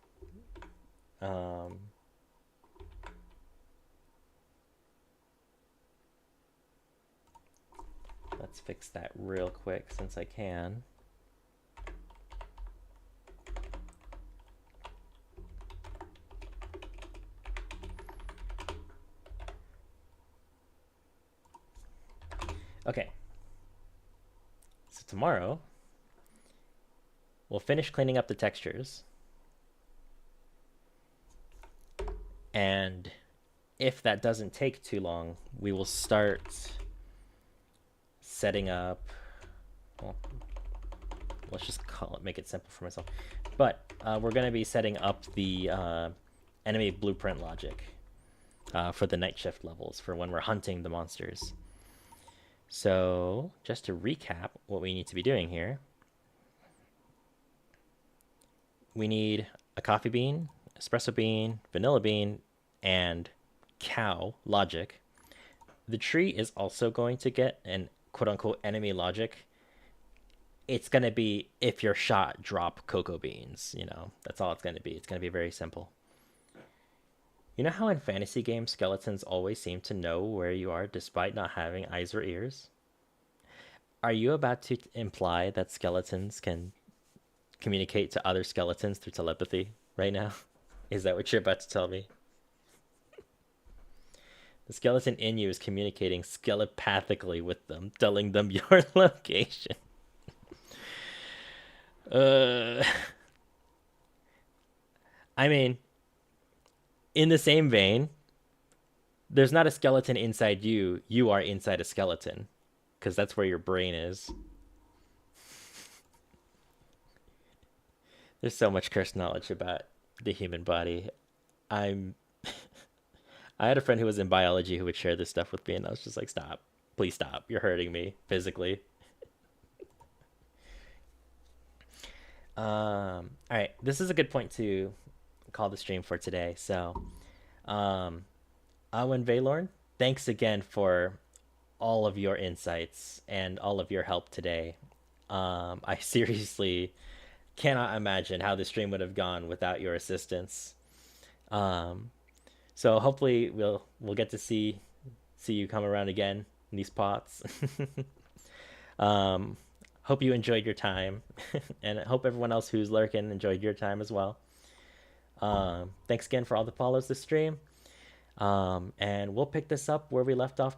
Let's fix that real quick since I can. Okay. So tomorrow, we'll finish cleaning up the textures. And if that doesn't take too long, we will start setting up, well, let's just call it, make it simple for myself. But we're going to be setting up the enemy blueprint logic for the night shift levels for when we're hunting the monsters. So just to recap what we need to be doing here, we need a coffee bean, espresso bean, vanilla bean, and cow logic. The tree is also going to get an quote-unquote enemy logic. It's going to be if you're shot, drop cocoa beans. You know, that's all it's going to be. It's going to be very simple. You know how in fantasy games, skeletons always seem to know where you are despite not having eyes or ears? Are you about to imply that skeletons can communicate to other skeletons through telepathy right now? Is that what you're about to tell me? The skeleton in you is communicating telepathically with them, telling them your location. I mean, in the same vein, there's not a skeleton inside you. You are inside a skeleton, because that's where your brain is. There's so much cursed knowledge about the human body. I had a friend who was in biology who would share this stuff with me, and I was just like, stop. Please stop. You're hurting me physically. All right. This is a good point to call the stream for today. So, Awen Valorn, thanks again for all of your insights and all of your help today. I seriously cannot imagine how the stream would have gone without your assistance. So hopefully we'll get to see you come around again in these pots. Hope you enjoyed your time, and I hope everyone else who's lurking enjoyed your time as well. Thanks again for all the follows this stream, and we'll pick this up where we left off